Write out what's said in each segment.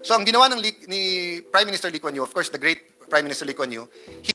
So ang ginawa ng ni Prime Minister Lee Kuan Yew, of course, the great Prime Minister Lee Kuan Yew, he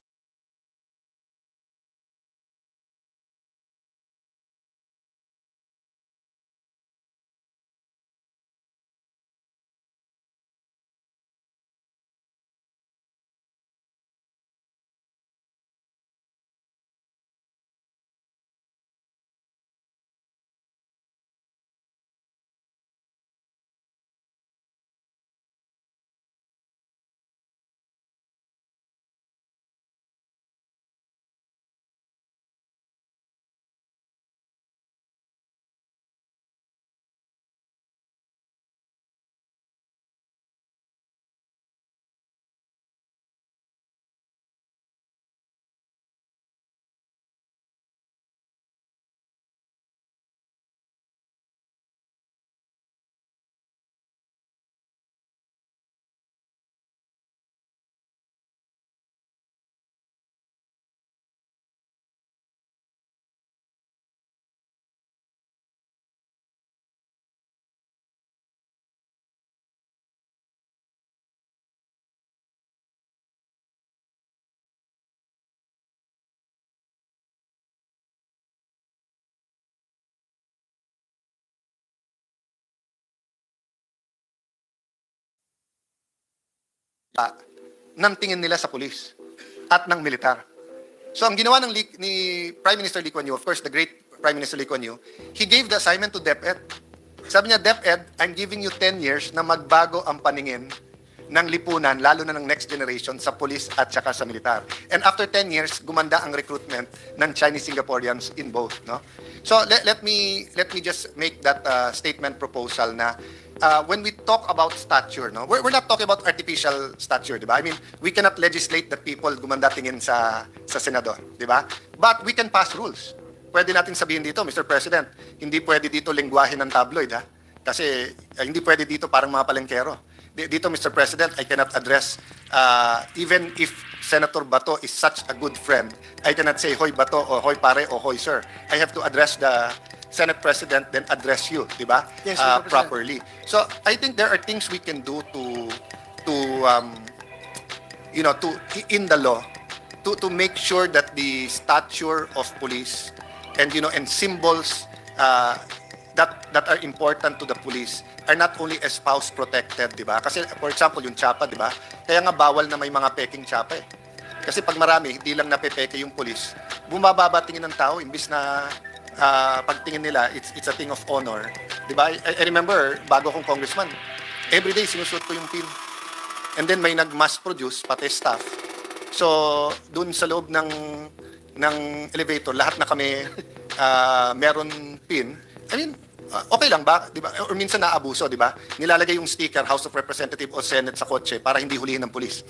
ng tingin nila sa pulis at ng militar. So ang ginawa ng ni Prime Minister Lee Kuan Yew, of course, the great Prime Minister Lee Kuan Yew, he gave the assignment to DepEd. Sabi niya, DepEd, I'm giving you 10 years na magbago ang paningin ng lipunan, lalo na ng next generation, sa pulis at saka sa militar. And after 10 years, gumanda ang recruitment ng Chinese Singaporeans in both. No? So let me just make that statement proposal na when we talk about stature, no, we're not talking about artificial stature, di ba? I mean, we cannot legislate that people gumanda tingin sa senador, di ba? But we can pass rules. Pwede natin sabihin dito, Mr. President, hindi pwede dito lengguwahe ng tabloid, ha? Kasi hindi pwede dito parang mga palengkero. Dito, Mr. President, I cannot address, even if Senator Bato is such a good friend, I cannot say, hoy Bato, or hoy pare, or hoy sir. I have to address the Senate President, then address you, di ba? Yes, Properly. So, I think there are things we can do in the law, to make sure that the stature of police and symbols that are important to the police are not only espouse protected, di ba? Kasi for example, yung tsapa, di ba? Kaya nga bawal na may mga peking tsapa eh. Kasi pag marami, hindi lang napepeke yung police, bumababa tingin ng tao imbis na pagtingin nila, it's a thing of honor. Di ba? I remember, bago akong congressman, every day sinusuot ko yung pin. And then may nag-mass produce, pati staff. So, dun sa loob ng elevator, lahat na kami meron pin. I mean, okay lang ba, di ba? Or minsan naabuso, di ba? Nilalagay yung sticker House of Representative o Senate sa kotse para hindi hulihin ng pulis.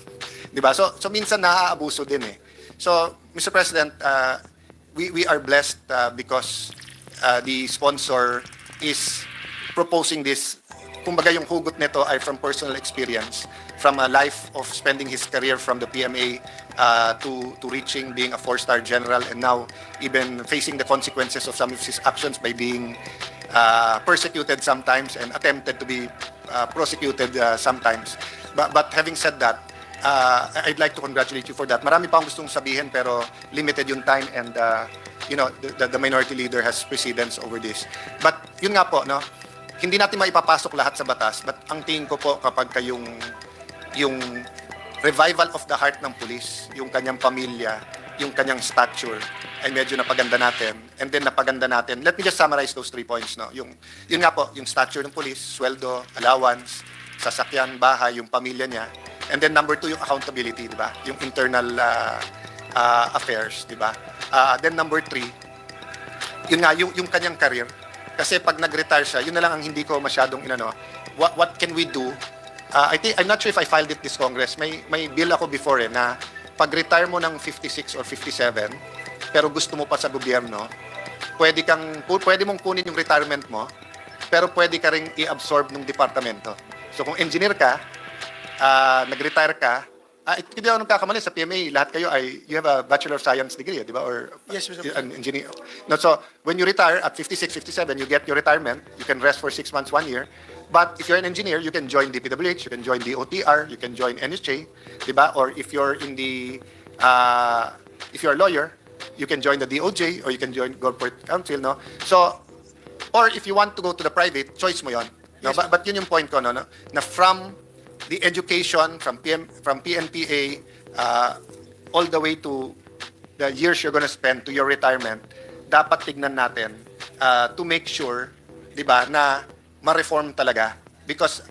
Di ba? So minsan naaabuso din eh. So, Mr. President, we are blessed because the sponsor is proposing this. Kumbaga yung hugot nito ay from personal experience, from a life of spending his career from the PMA to reaching being a 4-star general, and now even facing the consequences of some of his actions by being persecuted sometimes and attempted to be prosecuted sometimes. But having said that, I'd like to congratulate you for that. Marami pa akong gustong sabihin pero limited yung time, and the minority leader has precedence over this. But yun nga po, no, hindi natin maipapasok lahat sa batas, but ang tingin ko po kapag yung revival of the heart ng police, yung kanyang pamilya, yung kanyang stature, ay medyo napaganda natin. And then napaganda natin. Let me just summarize those 3 points. No? Yun nga po, yung stature ng police, sweldo, allowance, sasakyan, bahay, yung pamilya niya. And then number 2, yung accountability, di ba? Yung internal affairs, di ba? Then number 3, yun nga, yung kanyang career. Kasi pag nag-retire siya, yun na lang ang hindi ko masyadong what can we do? I'm not sure if I filed it this Congress. May bill ako before na pag-retire mo ng 56 or 57, pero gusto mo pa sa gobyerno, pwede mong kunin yung retirement mo, pero pwede ka ring i-absorb ng departamento. So kung engineer ka, nag-retire ka, hindi ako nagkakamali sa PMA, lahat kayo you have a Bachelor of Science degree, di ba? Or Yes, Mr. an engineer. No, so when you retire at 56, 57, you get your retirement, you can rest for 6 months, 1 year, But if you're an engineer, you can join DPWH, you can join DOTR, you can join NSJ, di ba? Or if you're in the, if you're a lawyer, you can join the DOJ or you can join corporate council, no? So, or if you want to go to the private, choice mo yon. No? Yes, But yun yung point ko, no? Na from the education, from PNPA, all the way to the years you're gonna spend to your retirement, dapat tignan natin to make sure, di ba, na ma-reform talaga. Because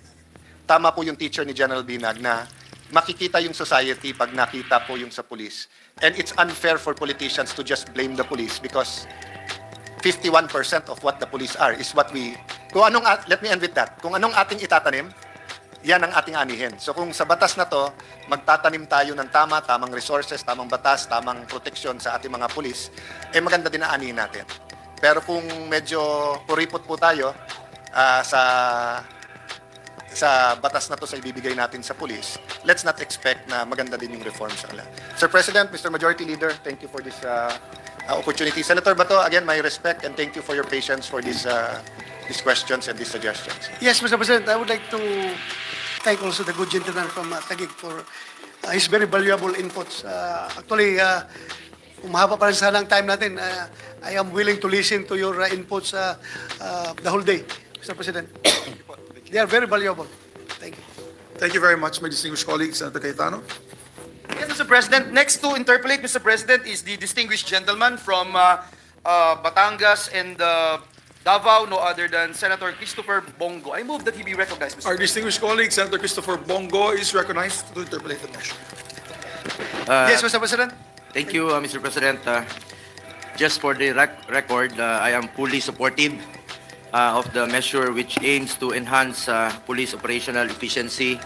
tama po yung teacher ni General Binag na makikita yung society pag nakita po yung sa police. And it's unfair for politicians to just blame the police because 51% of what the police are is what we, let me end with that. Kung anong ating itatanim, yan ang ating anihin. So kung sa batas na to, magtatanim tayo ng tamang resources, tamang batas, tamang proteksyon sa ating mga pulis, eh maganda din ang anihin natin. Pero kung medyo puripot po tayo sa batas na to sa ibibigay natin sa pulis, let's not expect na maganda din yung reform sa kanila. Sir President, Mr. Majority Leader, thank you for this opportunity. Senator Bato, again, my respect and thank you for your patience for these questions and these suggestions. Yes, Mr. President, I would like to thank also the good gentleman from Taguig for his very valuable inputs. Actually, umahaba pa rin sana ang time natin. I am willing to listen to your inputs the whole day, Mr. President. They are very valuable. Thank you. Thank you very much, my distinguished colleague, Senator Cayetano. Yes, Mr. President. Next to interpolate, Mr. President, is the distinguished gentleman from Batangas and Davao, no other than Senator Christopher Bongo. I move that he be recognized, Mr. Our distinguished colleague, Senator Christopher Bongo, is recognized to interpolate the motion. Yes, Mr. President. Thank you, Mr. President. Just for the record, I am fully supportive of the measure which aims to enhance police operational efficiency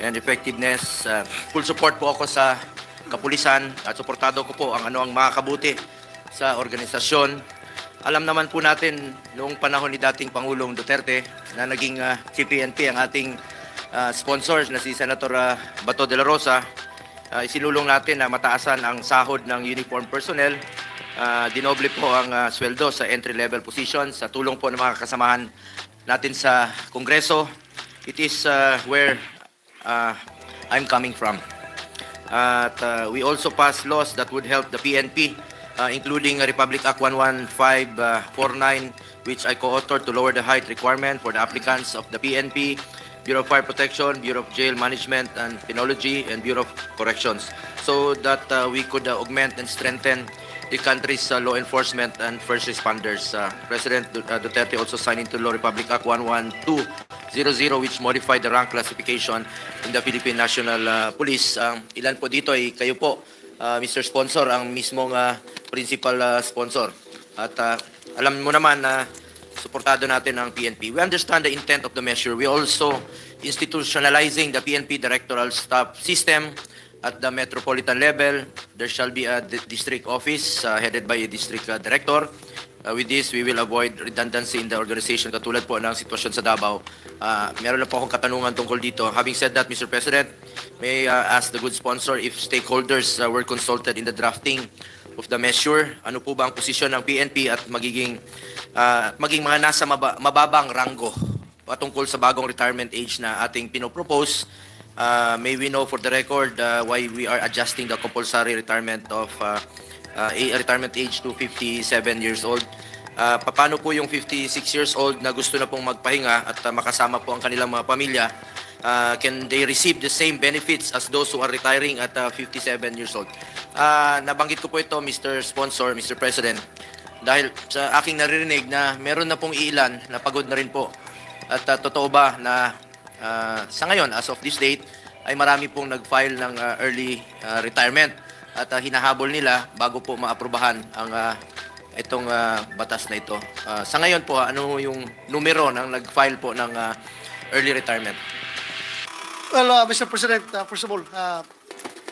and effectiveness. Full support po ako sa kapulisan at suportado ko po ang makakabuti sa organisasyon. Alam naman po natin noong panahon ni dating Pangulong Duterte na naging CPNP ang ating sponsors na si Senator Bato de la Rosa, isinulong natin na mataasan ang sahod ng uniform personnel. Dinoble po ang sweldo sa entry-level positions sa tulong po ng mga kasamahan natin sa Kongreso. It is where I'm coming from. We also passed laws that would help the PNP, including Republic Act 11549, which I co-authored to lower the height requirement for the applicants of the PNP, Bureau of Fire Protection, Bureau of Jail Management and Penology, and Bureau of Corrections, so that we could augment and strengthen the country's law enforcement and first responders. President Duterte also signed into law Republic Act 11200, which modified the rank classification in the Philippine National Police. Ilan po dito ay kayo po, Mr. Sponsor, ang mismong principal sponsor. At alam mo naman na suportado natin ang PNP. We understand the intent of the measure. We also institutionalizing the PNP directorial staff system. At the metropolitan level, there shall be a district office headed by a district director. With this, we will avoid redundancy in the organization katulad po ng sitwasyon sa Davao. Meron na po akong katanungan tungkol dito. Having said that, Mr. President, may I ask the good sponsor if stakeholders were consulted in the drafting of the measure. Ano po ba ang posisyon ng PNP at maging mga nasa mababang ranggo patungkol sa bagong retirement age na ating pinopropose? May we know for the record why we are adjusting the compulsory retirement of retirement age to 57 years old? Paano po yung 56 years old na gusto na pong magpahinga at makasama po ang kanilang mga pamilya? Can they receive the same benefits as those who are retiring at 57 years old? Nabanggit ko po ito, Mr. Sponsor, Mr. President, dahil sa aking naririnig na meron na pong ilan na pagod na rin po. At totoo ba na sa ngayon, as of this date, ay marami pong nag-file ng early retirement at hinahabol nila bago po maaprubahan ang itong batas na ito. Sa ngayon po, ano yung numero ng nag-file po ng early retirement? Well, Mr. President, first of all,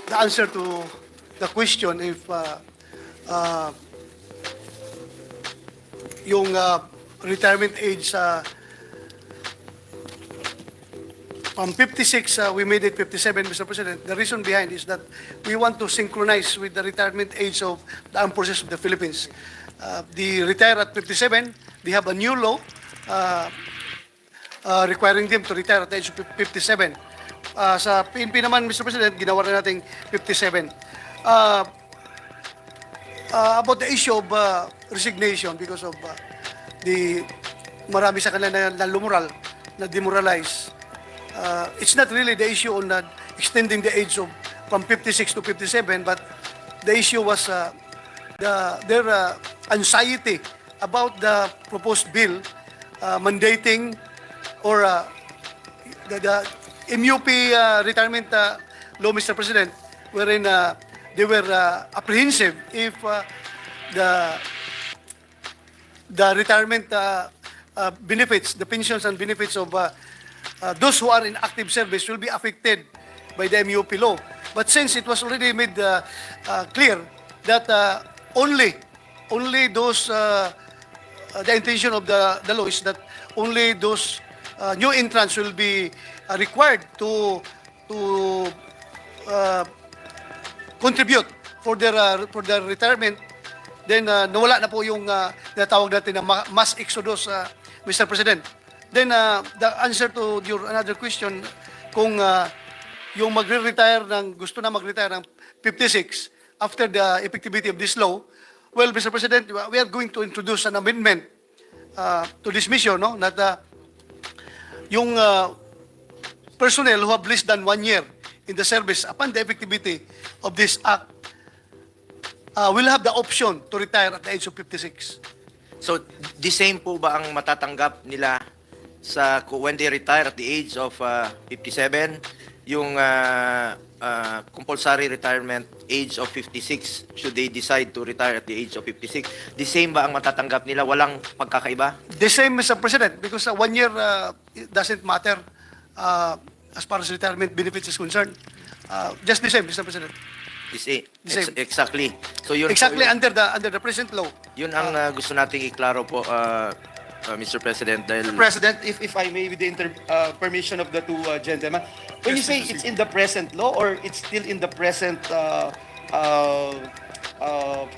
the answer to the question if yung retirement age from 56, we made it 57, Mr. President. The reason behind is that we want to synchronize with the retirement age of the armed forces of the Philippines. They retire at 57. They have a new law requiring them to retire at the age of 57. Sa PNP naman, Mr. President, ginawa na natin 57. About the issue of resignation because of the marami sa kanila na lumural, na demoralize. It's not really the issue on extending the age of from 56 to 57, but the issue was their anxiety about the proposed bill mandating or the MUP retirement law, Mr. President, wherein they were apprehensive if the retirement benefits, the pensions and benefits of those who are in active service will be affected by the MUP law. But since it was already made clear that only those, the intention of the law is that only those new entrants will be required to contribute for their retirement, then nawala na po yung natawag natin na mass exodus, Mr. President. Then the answer to your another question, kung yung gusto na magre-retire ng 56 after the effectivity of this law, well, Mr. President, we are going to introduce an amendment to this mission, no? That yung personnel who have less than 1 year in the service upon the effectivity of this act will have the option to retire at the age of 56. So, the same po ba ang matatanggap nila sa when they retire at the age of 57, yung compulsory retirement age of 56, should they decide to retire at the age of 56, the same ba ang matatanggap nila? Walang pagkakaiba? The same, Mr. President, because 1 year it doesn't matter as far as retirement benefits is concerned. Just the same, Mr. President. The same. The same. Exactly. So yun Exactly po, under the present law. yun ang gusto nating iklaro po, Mr. President, dahil Mr. President, if I may, with the permission of the two gentlemen, when you say it's in the present law or it's still in the present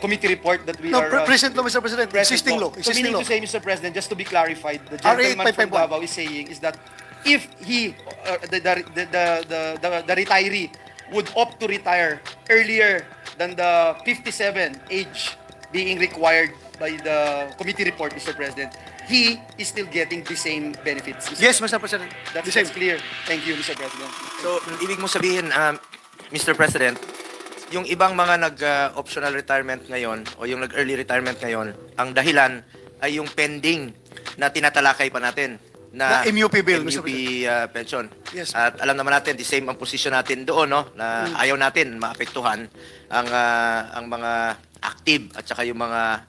committee report that we No, are... present law, Mr. President. Existing law. So Existing meaning law. to say, Mr. President, just to be clarified, the RA gentleman from 551. Davao is saying is that if he, the retiree would opt to retire earlier than the 57 age being required by the committee report, Mr. President, he is still getting the same benefits. Yes, Mr. President. That's, The same. that's clear. Thank you, Mr. President. so ibig mo sabihin, Mr. President, yung ibang mga nag-optional retirement ngayon o yung nag-early retirement ngayon, ang dahilan ay yung pending na tinatalakay pa natin Na MUP bill, Mr. MUP pension. Yes. At alam naman natin, the same ang posisyon natin doon, no? Na ayaw natin maapektuhan ang mga active at saka yung mga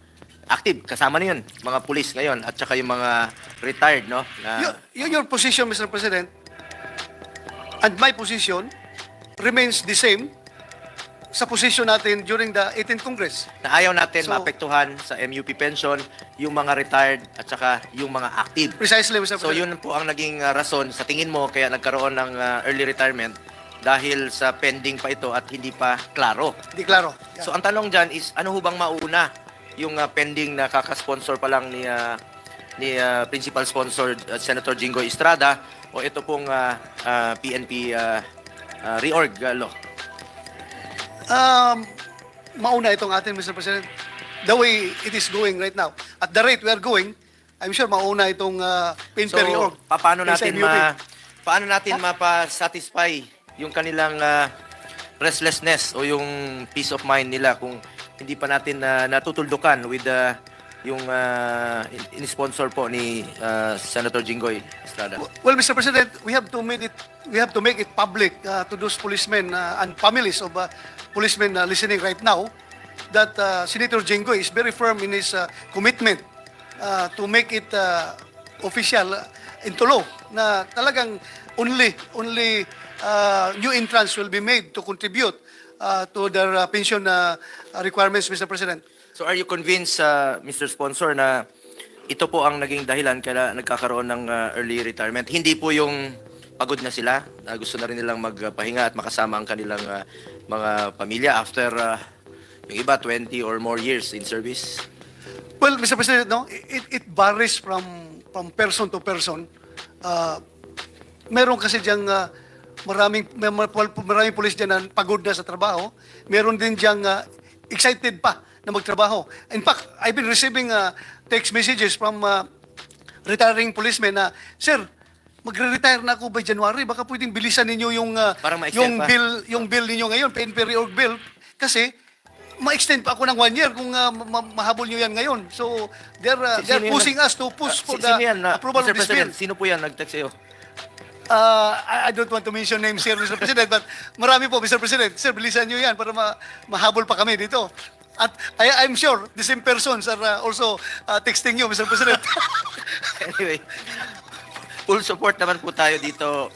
active, kasama na yun, mga pulis ngayon at saka yung mga retired, no? Na, Your position, Mr. President, and my position remains the same sa position natin during the 18th Congress. na ayaw natin So- maapektuhan sa MUP pension yung mga retired at saka yung mga active. Precisely, Mr. So President. yun po ang naging rason sa tingin mo kaya nagkaroon ng early retirement dahil sa pending pa ito at hindi pa klaro. Di klaro. Yeah. So ang tanong dyan is ano ho bang mauna yung pending na kakasponsor pa lang ni principal sponsor Senator Jinggoy Estrada o ito pong PNP reorg law? Mauna itong atin, Mr. President. The way it is going right now. At the rate we are going, I'm sure mauna itong PNP So reorg. paano kaysa natin MUP. paano natin mapa-satisfy yung kanilang restlessness o yung peace of mind nila kung hindi pa natin natutuldukan with yung in-sponsor po ni Senator Jinggoy Estrada. Well, Mr. President, we have to make it public to those policemen and families of policemen listening right now that Senator Jinggoy is very firm in his commitment to make it official into law na talagang only new entrants will be made to contribute to their pension requirements, Mr. President. So are you convinced, Mr. Sponsor, na ito po ang naging dahilan kaya nagkakaroon ng early retirement? Hindi po yung pagod na sila, gusto na rin nilang magpahinga at makasama ang kanilang mga pamilya after yung iba 20 or more years in service? Well, Mr. President, no, it varies from person to person. meron kasi diyang maraming pulis dyan na pagod na sa trabaho. Meron din diyang excited pa na magtrabaho. In fact, I've been receiving text messages from retiring policemen na, Sir, magre-retire na ako by January. Baka pwedeng bilisan ninyo Parang ma-extend pa. yung bill ninyo ngayon, PNP reorg bill. Kasi, ma-extend pa ako ng 1 year kung mahabol nyo yan ngayon. So, they're pushing us to push for the Sino yan? approval Mr. of this bill. President, sino po yan nag-text sa'yo? I don't want to mention names here, Mr. President, but marami po, Mr. President. Sir, bilisan nyo yan para mahabol pa kami dito. At I'm sure the same persons are also texting you, Mr. President. Anyway, full support naman po tayo dito,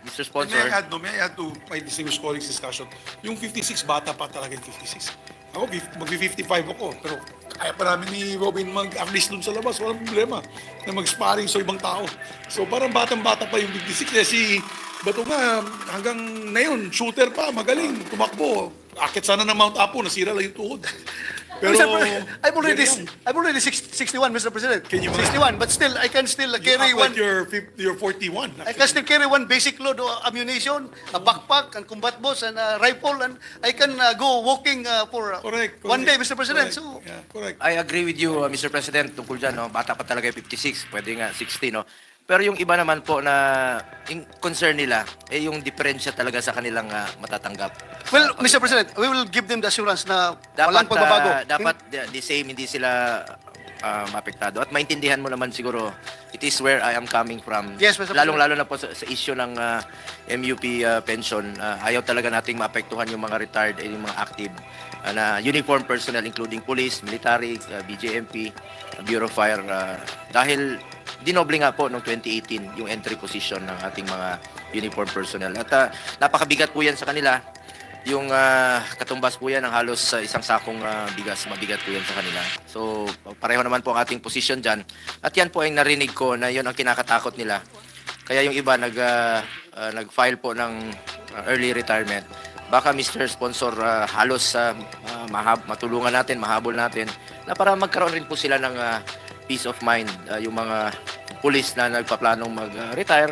Mr. Sponsor. May I add to my distinguished colleagues' discussion? Yung 56, bata pa talaga yung 56. Ako, mag-55 ako, pero kaya pa namin ni Robin mag-at-least dun sa labas, walang problema na mag-sparring sa ibang tao. So parang batang-bata pa yung 56. Eh, si Bato nga, hanggang ngayon, shooter pa, magaling, tumakbo. Akit sana ng Mount Apo, nasira lang yung tuhod. Pero, I'm already 61, Mr. President. Can you 61, but still, I can still carry one. You're 41. I can still carry one basic load of ammunition, a backpack, and combat box, and a rifle, and I can go walking for Correct. one day, Mr. President. Correct. So, Yeah, correct. I agree with you, Mr. President, tungkol dyan, no? Bata pa talaga yung 56, pwede nga 60, no? Pero yung iba naman po na yung concern nila, yung diferensya talaga sa kanilang matatanggap. well, Mr. President, we will give them the assurance na walang pagbabago. Dapat the same, hindi sila maapektado. At maintindihan mo naman siguro, it is where I am coming from. Yes, Mr. Lalong-lalo na po sa issue ng MUP pension. Ayaw talaga nating maapektuhan yung mga retired and yung mga active na uniform personnel including police, military, BJMP, Bureau of Fire. Dahil dinoble nga po noong 2018 yung entry position ng ating mga uniform personnel. At napakabigat po yan sa kanila. Yung katumbas po yan ng halos isang sakong bigas, mabigat po yan sa kanila. So, pareho naman po ang ating position dyan. At yan po ang narinig ko na yun ang kinakatakot nila. Kaya yung iba nag-file po ng early retirement. Baka Mr. Sponsor, halos matulungan natin, mahabol natin, na para magkaroon rin po sila ng peace of mind. Yung mga pulis na nagpaplanong mag-retire,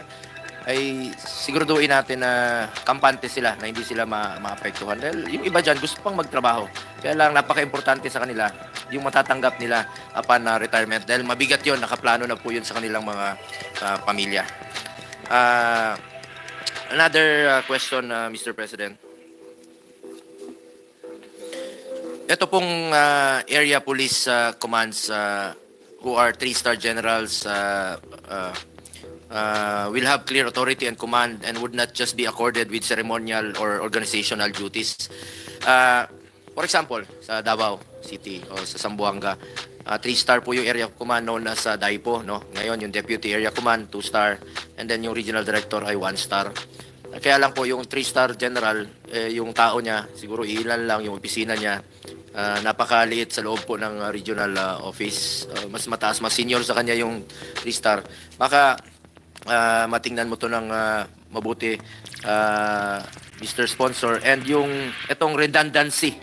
ay siguraduhin natin na kampante sila, na hindi sila maapektuhan. Dahil yung iba dyan gusto pang magtrabaho. Kaya lang napaka-importante sa kanila yung matatanggap nila upon retirement. Dahil mabigat yon, nakaplano na po yun sa kanilang mga pamilya. Another question, Mr. President. Ito pong area police commands who are 3-star generals will have clear authority and command and would not just be accorded with ceremonial or organizational duties. For example, sa Davao City o sa Zamboanga, 3-star po yung area command known as DAIPO, no? Ngayon yung deputy area command 2-star, and then yung regional director ay 1-star. Kaya lang po yung 3-star general, yung tao niya siguro ilan lang, yung opisina niya napakaliit sa loob po ng regional office. Mas mataas, mas senior sa kanya yung 3-star. Baka matingnan mo to ng mabuti, Mr. Sponsor. And yung itong redundancy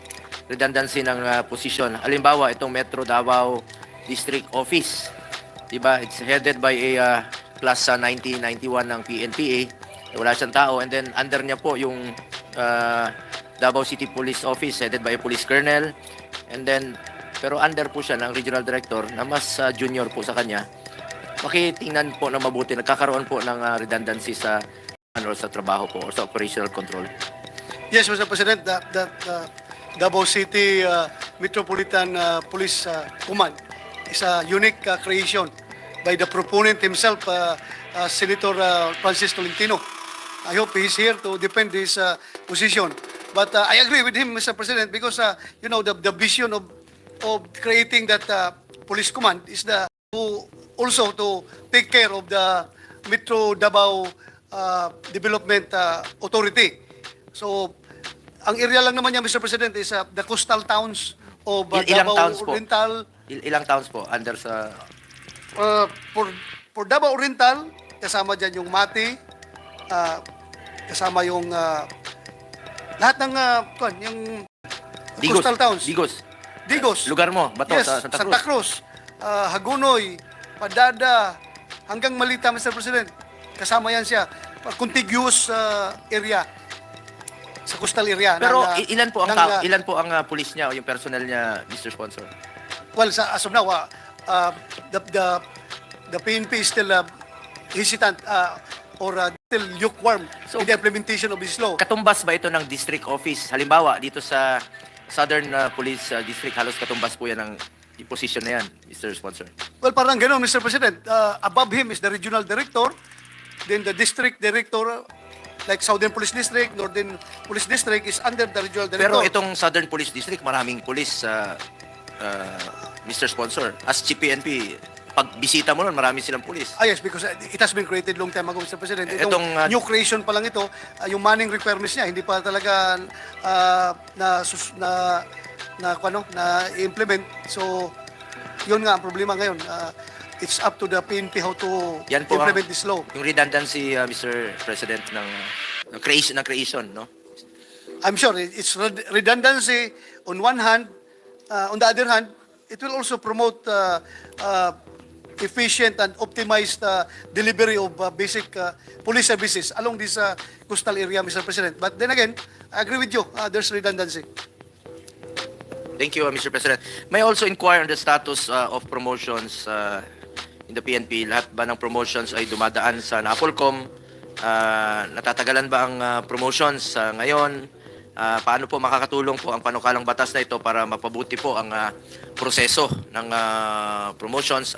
ng position. Halimbawa, itong Metro Davao District Office, diba? It's headed by a class 1991 ng PNPA. Wala siyang tao. And then under niya po yung Davao City Police Office headed by a police colonel. And then pero under po siya ng regional director na mas junior po sa kanya. Makitingnan po na mabuti, nagkakaroon po ng redundancy sa sa trabaho po or sa operational control. Yes, Mr. President, that Davao City Metropolitan Police Command is a unique creation by the proponent himself, Senator Francis Tolentino. I hope he's here to defend his position. But I agree with him, Mr. President, because the vision of creating that police command is also to take care of the Metro Davao Development Authority. So, ang area lang naman niya, Mr. President, is the coastal towns of Ilang Davao towns po? Oriental. Ilang towns po under sa For Davao Oriental, kasama dyan yung Mati, kasama yung lahat ng yung Digos, coastal towns. Digos. Lugar mo, Bato, Yes, sa Santa Cruz. Hagunoy, Padada, hanggang Malita, Mr. President. Kasama yan siya. Contiguous area. Sa coastal area. Pero ng, ilan po ang ng, ilan po ang pulis niya o yung personnel niya, Mr. Sponsor? well, as of now, the PNP is still hesitant or still lukewarm So, in the implementation of this law. Katumbas ba ito ng district office? Halimbawa, dito sa Southern Police District, halos katumbas po yan ng position na yan, Mr. Sponsor. Well, parang ganun, Mr. President. Above him is the regional director, then the district director, like Southern Police District, Northern Police District is under the regional director. Pero itong Southern Police District, maraming police, Mr. Sponsor. As Chief PNP, pag bisita mo nun, marami silang police. Yes, because it has been created long time ago, Mr. President. Itong, New creation pa lang ito, yung manning requirements niya, hindi pa talaga na-implement. So, yun nga ang problema ngayon. It's up to the PNP how to Yan po implement this law. Yung redundancy, Mr. President, ng creation, no? I'm sure it's redundancy on one hand. On the other hand, it will also promote efficient and optimized delivery of basic police services along this coastal area, Mr. President. But then again, I agree with you. There's redundancy. Thank you, Mr. President. May I also inquire on the status of promotions in the PNP. Lahat ba ng promotions ay dumadaan sa NAPOLCOM? Natatagalan ba ang promotions ngayon? Paano po makakatulong po ang panukalang batas na ito para mapabuti po ang proseso ng promotions?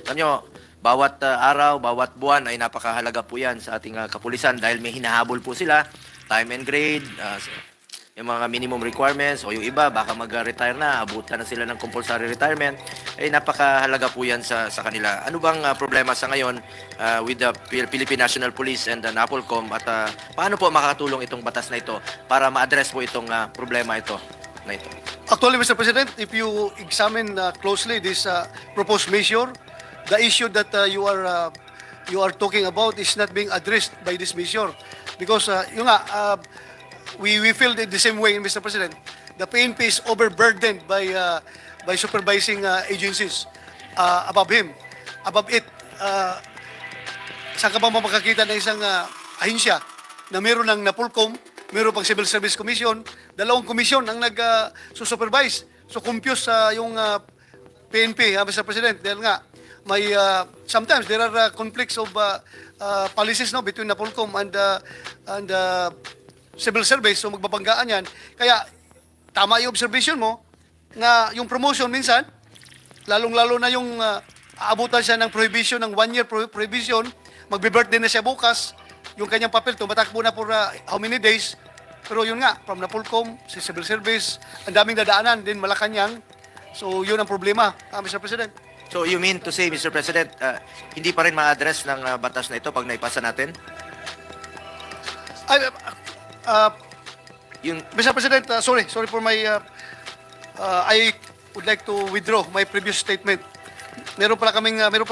Alam nyo, bawat araw, bawat buwan ay napakahalaga po yan sa ating kapulisan dahil may hinahabol po sila, time and grade, yung mga minimum requirements o yung iba baka mag-retire na, abutan na sila ng compulsory retirement, ay napakahalaga po yan sa kanila. Ano bang problema sa ngayon with the Philippine National Police and the NAPOLCOM at paano po makakatulong itong batas na ito para ma-address po itong problema ito na ito? Actually, Mr. President, if you examine closely this proposed measure, the issue that you are talking about is not being addressed by this measure. Because yung nga, we feel the same way, Mr. President. The PNP is overburdened by supervising agencies above him, above it. Saan ka ba makakita ng isang ahensya na meron ng NAPOLCOM, meron pang Civil Service Commission, dalawang komisyon ang nag-supervise. So confused yung PNP, Mr. President, dahil nga may sometimes there are conflicts of policies no between NAPOLCOM and Civil Service, so magbabanggaan yan. Kaya tama yung observation mo na yung promotion minsan, lalong-lalo na yung aabutan siya ng prohibition, ng 1-year prohibition, magbe-birthday na siya bukas, yung kanyang papel, tumatakbo na for how many days. Pero yun nga, from NAPOLCOM, si Civil Service, ang daming dadaanan, din Malacanang. So yun ang problema, Mr. President. So you mean to say, Mr. President, hindi pa rin ma-address ng batas na ito pag naipasa natin? Mr. President, sorry for my, I would like to withdraw my previous statement. Meron pala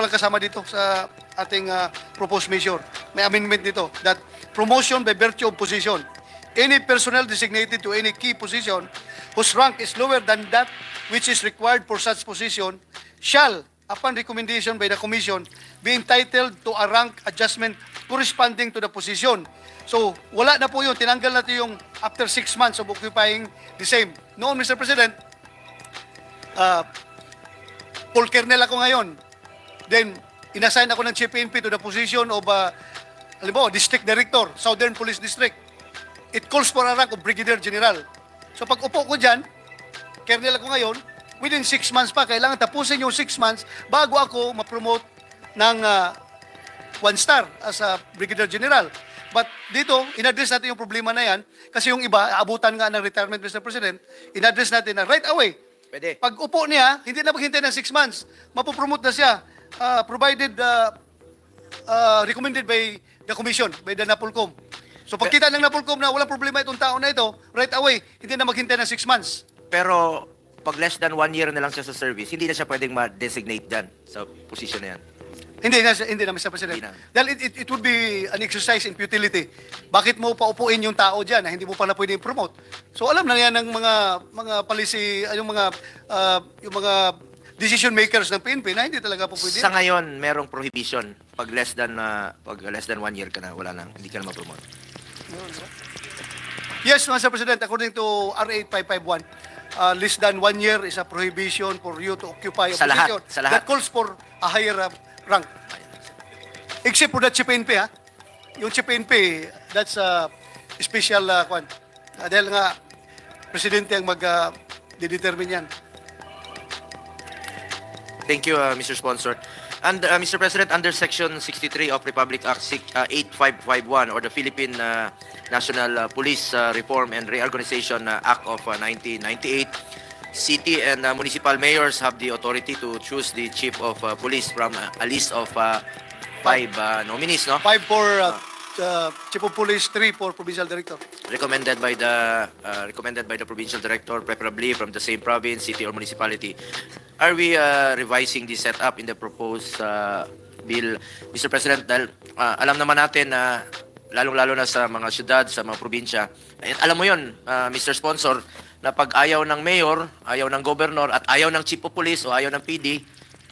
kasama dito sa ating proposed measure. May amendment dito that promotion by virtue of position. Any personnel designated to any key position whose rank is lower than that which is required for such position shall, upon recommendation by the Commission, be entitled to a rank adjustment corresponding to the position. So, wala na po yun. Tinanggal natin yung after 6 months of occupying the same. Noon, Mr. President, full colonel ako ngayon. Then, inassign ako ng Chief PNP to the position of, halimbawa, District Director, Southern Police District. It calls for a rank of Brigadier General. So, pag upo ko dyan, colonel ako ngayon, within 6 months pa, kailangan tapusin yung 6 months bago ako ma-promote ng 1 star as a Brigadier General. But dito, in-address natin yung problema na yan kasi yung iba, aabutan nga ng retirement, Mr. President, in-address natin na right away. Pwede. Pag upo niya, hindi na maghintay ng 6 months. Mapopromote na siya, provided, recommended by the Commission, by the NAPOLCOM. So pagkita ng NAPOLCOM na walang problema itong tao na ito, right away, hindi na maghintay ng 6 months. Pero pag less than 1 year na lang siya sa service, hindi na siya pwedeng ma-designate dyan sa position na yan. Hindi na, Mr. President. Hindi na. Dahil it would be an exercise in futility. Bakit mo paupuin yung tao dyan na hindi mo pala pwede promote? So alam na yan ng mga policy, yung mga decision makers ng PNP na hindi talaga po pwede. Sa ngayon, merong prohibition. Pag less than 1 year ka na, wala na, hindi ka na ma-promote. Yes, Mr. President, according to RA 551, less than 1 year is a prohibition for you to occupy a Sa lahat, position sa lahat. that calls for a higher rank. Except for that Chief PNP, ha? Yung Chief PNP, that's a special kwan. Dahil nga, Presidente ang mag-determine yan. Thank you, Mr. Sponsor. And Mr. President, under Section 63 of Republic Act 8551 or the Philippine National Police Reform and Reorganization Act of 1998, city and municipal mayors have the authority to choose the chief of police from a list of 5 nominees, no? 5 for Chief of Police, 3 for Provincial Director. Recommended by the provincial director, preferably from the same province, city, or municipality. Are we revising the setup in the proposed bill, Mr. President? Dahil alam naman natin na lalong-lalo na sa mga syudad, sa mga probinsya, at alam mo yon, Mr. Sponsor, na pag ayaw ng mayor, ayaw ng governor, at ayaw ng chief of police o ayaw ng PD,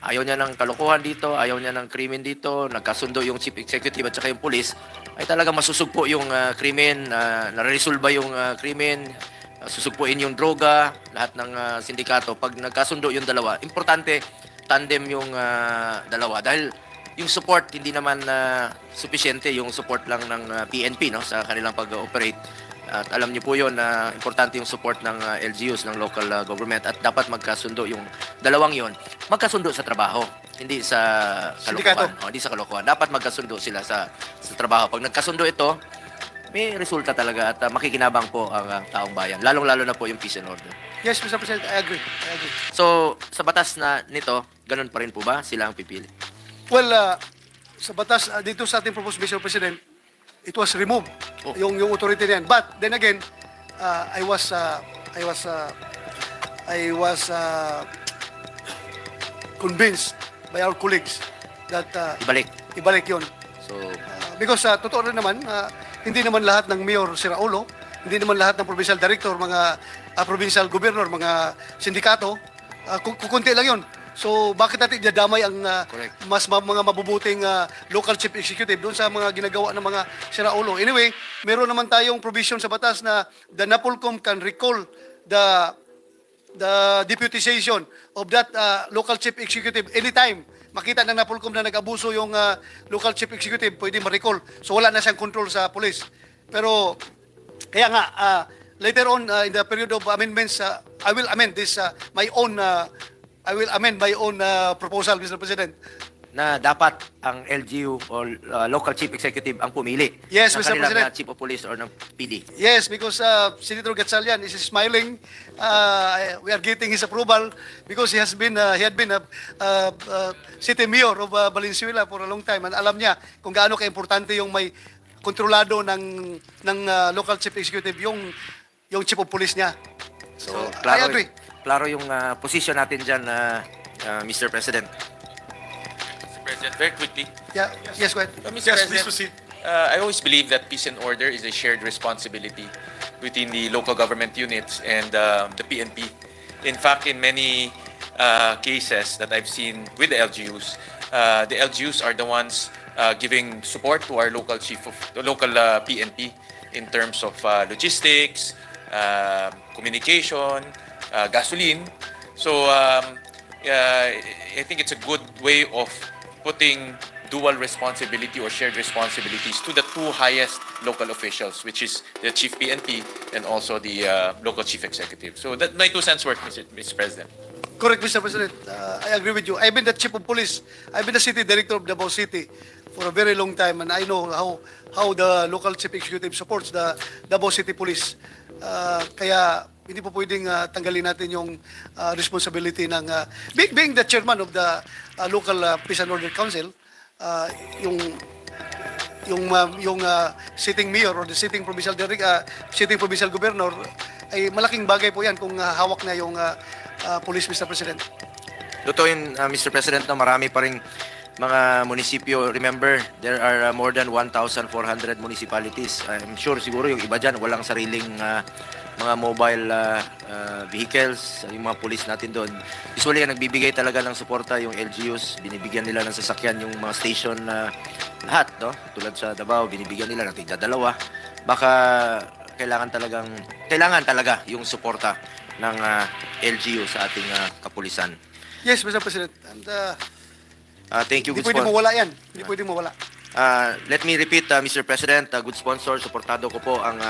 ayaw niya ng kalokohan dito, ayaw niya ng krimen dito, nagkasundo yung chief executive at saka yung police, ay talaga masusugpo yung krimen, nare-resolba yung krimen, susugpuin yung droga, lahat ng sindikato. Pag nagkasundo yung dalawa, importante, tandem yung dalawa. Dahil yung support, hindi naman sufficiente yung support lang ng PNP, no, sa kanilang pag-operate. At alam niyo po yun na importante yung support ng LGUs, ng local government, at dapat magkasundo yung dalawang yon, magkasundo sa trabaho, hindi sa kalokohan. Sindikato. Hindi sa kalokohan. Dapat magkasundo sila sa trabaho. Pag nagkasundo ito, may resulta talaga at makikinabang po ang taong bayan. Lalong-lalo na po yung peace and order. Yes, Mr. President, I agree. So, sa batas na nito, ganun pa rin po ba sila ang pipili? Well, sa batas, dito sa ating proposed Mr. President, it was removed, Oh. yung authority na yan. But then again, I was convinced by our colleagues that Ibalik. ibalik yun. So, Because totoo rin naman, hindi naman lahat ng mayor sira ulo, hindi naman lahat ng provincial director, mga provincial governor, mga sindikato, kukunti lang yun. So bakit natin idadamay ang Correct. mga mabubuting local chief executive doon sa mga ginagawa ng mga sira ulo? Anyway, meron naman tayong provision sa batas na the NAPOLCOM can recall the deputization of that local chief executive anytime. Makita ng NAPOLCOM na nag-abuso yung local chief executive, pwede ma-recall. So wala na siyang control sa police. Pero kaya nga later on in the period of amendments, I will amend this my own proposal, Mr. President. na dapat ang LGU o local chief executive ang pumili Yes, ng Mr. kanilang President. chief of police or ng PD. Yes, because Senator Gatchalian is smiling. We are getting his approval because he had been a city mayor of Valenzuela for a long time, and alam niya kung gaano ka-importante yung may kontrolado ng local chief executive yung chief of police niya. So, I agree. Klaro yung position natin dyan, Mr. President. President, very quickly. Yeah, yes, go ahead. Mr. Yes, please President, proceed. I always believe that peace and order is a shared responsibility between the local government units and the PNP. In fact, in many cases that I've seen with the LGUs are the ones giving support to our local PNP in terms of logistics, communication, gasoline. So I think it's a good way of putting dual responsibility or shared responsibilities to the two highest local officials, which is the chief PNP and also the local chief executive. So that my 2 cents worth, Mr. President. Correct, Mr. President. I agree with you. I've been the chief of police. I've been the city director of Davao City for a very long time, and I know how the local chief executive supports the Davao City Police. Kaya hindi po pwedeng tanggalin natin yung responsibility ng being the chairman of the local Peace and Order Council, yung sitting mayor or the sitting provincial governor, ay malaking bagay po yan kung hawak na yung police, Mr. President. Totoo yun, Mr. President, na marami pa rin mga munisipyo. Remember, there are more than 1,400 municipalities. I'm sure siguro yung iba dyan walang sariling mga mobile vehicles, yung mga police natin doon. Usually, ang nagbibigay talaga ng suporta yung LGUs, binibigyan nila ng sasakyan yung mga station lahat, no? Tulad sa Davao, binibigyan nila ng tigdadalawa. Baka kailangan talaga yung suporta ng LGU sa ating kapulisan. Yes, Mr. President. And Thank you, hindi good pwede sponsor. mawala yan. Hindi pwede mawala. Let me repeat, Mr. President, good sponsor, suportado ko po ang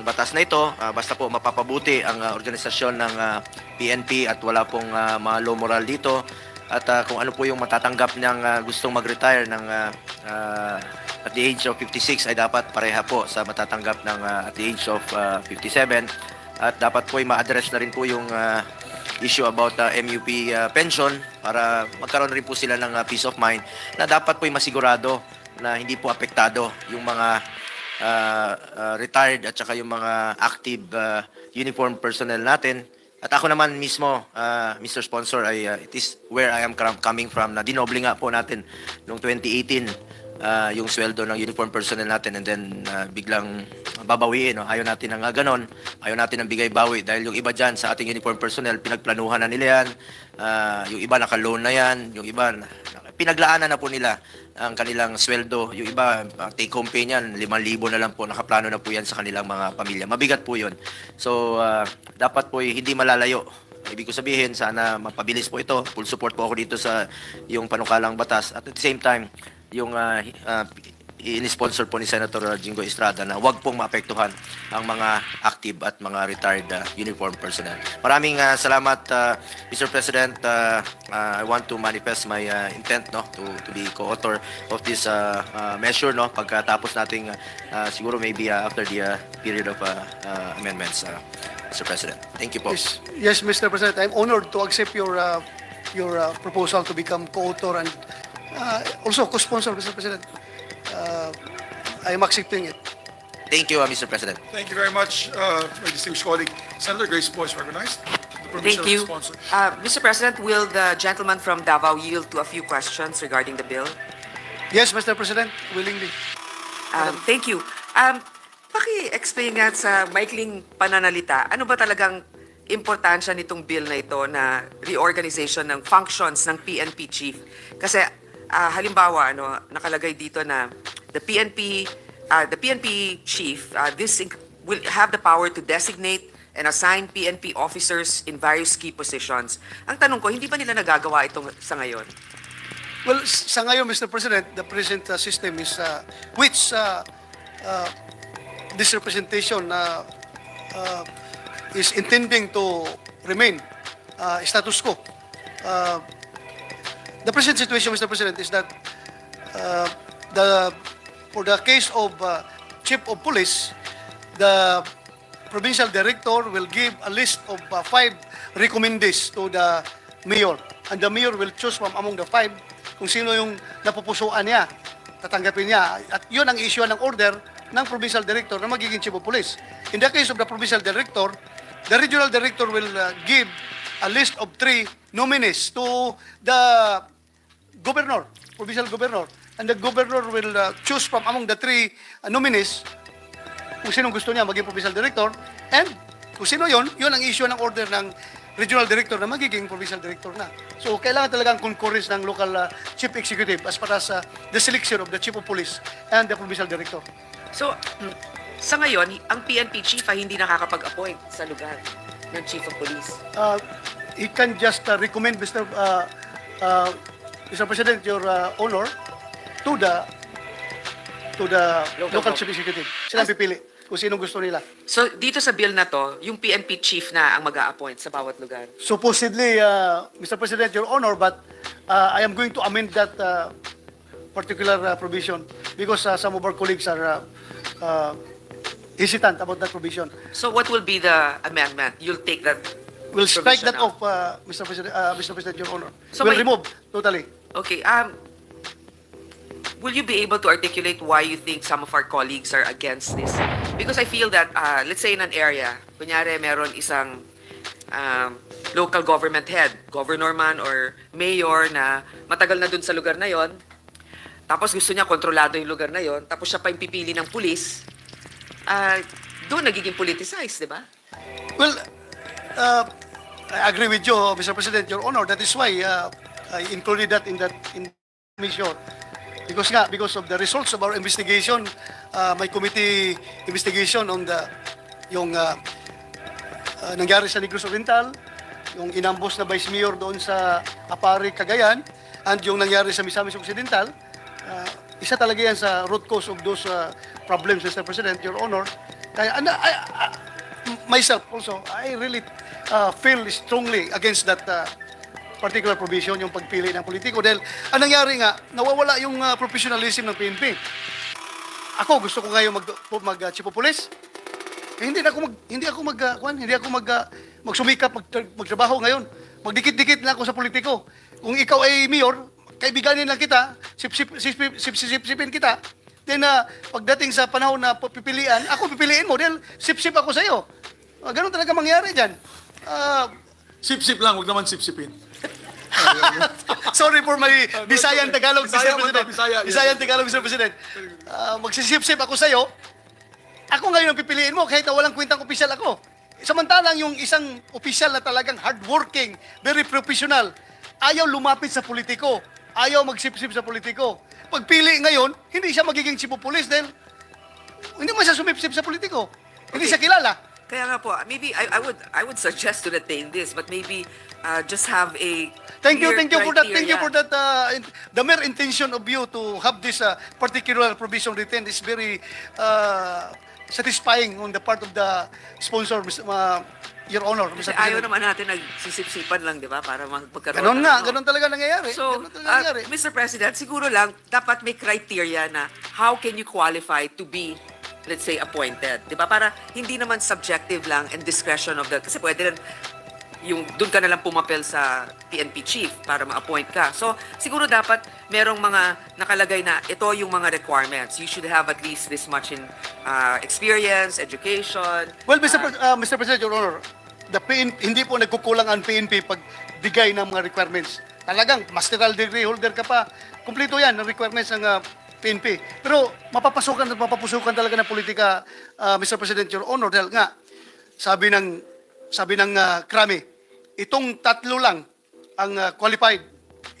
batas na ito. Basta po mapapabuti ang organisasyon ng PNP at wala pong mga low moral dito. At kung ano po yung matatanggap ng gustong mag-retire at the age of 56 ay dapat pareha po sa matatanggap ng at the age of 57. At dapat po ma-address na rin po yung issue about MUP pension para magkaroon rin po sila ng peace of mind na dapat po masigurado na hindi po apektado yung mga retired at saka yung mga active uniform personnel natin. At ako naman mismo, Mr. Sponsor, it is where I am coming from na dinoble nga po natin noong 2018 yung sweldo ng uniform personnel natin and then biglang babawiin. No? Ayaw natin ng ganon. Ayaw natin ng bigay-bawi dahil yung iba dyan sa ating uniform personnel, pinagplanuhan na nila yan. Yung iba naka-loan na yan. Yung iba, pinaglaanan na po nila ang kanilang sweldo. Yung iba, take-home pay niyan, 5,000 na lang po. Nakaplano na po yan sa kanilang mga pamilya. Mabigat po yun. So, dapat po hindi malalayo. Ibig ko sabihin, sana mapabilis po ito. Full support po ako dito sa yung panukalang batas. At the same time, yung ini-sponsor po ni Senator Jingo Estrada na wag pong maapektuhan ang mga active at mga retired uniform personnel. Maraming salamat, Mr. President. I want to manifest my intent to be co-author of this measure pagkatapos nating siguro maybe after the period of amendments, Mr. President. Thank you po. Yes, Mr. President. I'm honored to accept your proposal to become co-author and also co-sponsor, Mr. President. I am accepting it. Thank you, Mr. President. Thank you very much, my distinguished colleague. Senator Grace Poe is recognized. The permission Thank you. of the sponsor. Mr. President, will the gentleman from Davao yield to a few questions regarding the bill? Yes, Mr. President, willingly. Thank you. Paki-explain nga sa maikling pananalita, ano ba talagang importansya nitong bill na ito na reorganization ng functions ng PNP chief? Kasi halimbawa, nakalagay dito na the PNP chief, will have the power to designate and assign PNP officers in various key positions. Ang tanong ko, hindi ba nila nagagawa itong sa ngayon? Well, sa ngayon, Mr. President, the present system is which this representation is intending to remain status quo. The present situation, Mr. President, is that for the case of chief of police, the provincial director will give a list of 5 recommendees to the mayor, and the mayor will choose from among the 5 kung sino yung napupusuan niya, tatanggapin niya, at yun ang issue ng order ng provincial director na magiging chief of police. In the case of the provincial director, the regional director will give a list of 3 nominees to the governor, provincial governor, and the governor will choose from among the 3 nominees kung sino gusto niya maging provincial director, and kung sino yun ang issue ng order ng regional director na magiging provincial director na. So, kailangan talagang concurrence ng local chief executive as far as the selection of the chief of police and the provincial director. So, sa ngayon, ang PNP chief ay hindi nakakapag-appoint sa lugar ng chief of police. He can just recommend Mr. President, your honor, to the local chief executive. Sila pipili kung sino gusto nila. So, dito sa bill na to, yung PNP chief na ang mag-a-appoint sa bawat lugar. Supposedly, Mr. President, your honor, but I am going to amend that particular provision because some of our colleagues are hesitant about that provision. So, what will be the amendment? You'll take that We'll strike provision that out. off, Mr. President, your honor. So we'll may- remove totally. Okay, will you be able to articulate why you think some of our colleagues are against this? Because I feel that, let's say in an area, kunyari meron isang local government head, governor man or mayor na matagal na dun sa lugar na yon. Tapos gusto niya kontrolado yung lugar na yon, tapos siya pa yung pipili ng pulis. Doon nagiging politicized, di ba? Well, I agree with you, Mr. President, Your Honor. That is why I included that in mission. Because of the results of our investigation, my committee investigation on yung nangyari sa Negros Oriental, yung inambos na Vice Mayor doon sa Apari, Cagayan, and yung nangyari sa Misamis Occidental, isa talaga yan sa root cause of those problems, Mr. President, Your Honor. Kaya, myself also, I really feel strongly against that particular provision, yung pagpili ng politiko. Dahil, ang nangyari nga, nawawala yung professionalism ng PNP. Ako, gusto ko ngayon mag-chief of police. Hindi ako magsumikap, magtrabaho ngayon. Magdikit-dikit na ako sa politiko. Kung ikaw ay mayor, kaibiganin lang kita, sipsipin kita, then pagdating sa panahon na pipilian, ako pipiliin mo dahil sip-sip ako sa iyo. Ganun talaga mangyari diyan. Sip-sip lang, huwag naman sip-sipin. Sorry for my Bisayan Tagalog, Bisaya Mr. mo to, President. Bisaya, yes. Bisayan Tagalog, Mr. President. Magsisip-sip ako sa iyo. Ako ngayon ang pipiliin mo kahit na walang kwentang opisyal ako. Samantalang yung isang opisyal na talagang hardworking, very professional, ayaw lumapit sa politiko. Ayaw magsip-sip sa politiko. Pagpili ngayon, hindi siya magiging chief of police dahil hindi mo siya sumipsip sa politiko. Hindi siya kilala. Kaya nga po, maybe I would suggest to retain this, but maybe just have a Thank you clear for that. Thank you criteria. for that. The mere intention of you to have this particular provision retained is very satisfying on the part of the sponsor, Your Honor, Kasi Mr. ayaw President. naman natin nagsisip-sipan lang, di ba? Para magpagkaroon. Ganon nga, ng- ganon talaga nangyayari. So, Ganon talaga nangyayari. Mr. President, siguro lang, dapat may criteria na how can you qualify to be, let's say, appointed. Di ba? Para hindi naman subjective lang and discretion of the... Kasi pwede rin, yung doon ka na lang pumapel sa PNP chief para ma-appoint ka. So, siguro dapat merong mga nakalagay na ito yung mga requirements. You should have at least this much in experience, education. Well, Mr. President, Your Honor, hindi po nagkukulang ang PNP pag bigay ng mga requirements. Talagang masteral degree holder ka pa. Kumpleto yan ang requirements ng PNP. Pero mapapasukan talaga ng politika, Mr. President, Your Honor, dahil nga, sabi ng Krami, itong tatlo lang ang qualified.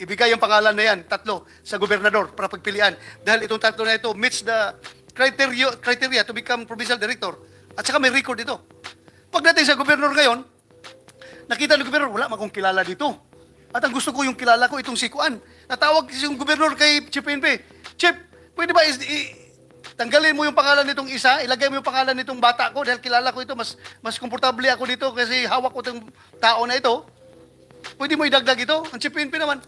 Ibigay ang pangalan na yan, tatlo, sa gobernador para pagpilian. Dahil itong tatlo na ito meets the criteria to become provincial director. At saka may record ito. Pagdating sa gobernador ngayon, nakita ng gobernador, wala akong kilala dito. At ang gusto ko yung kilala ko, itong si Kuan. Natawag yung gobernador kay Chief PNP. Chief, pwede ba tanggalin mo yung pangalan nitong isa, ilagay mo yung pangalan nitong bata ko dahil kilala ko ito, mas komportable ako dito kasi hawak ko itong tao na ito. Pwede mo idagdag ito? Ang Chief PNP naman.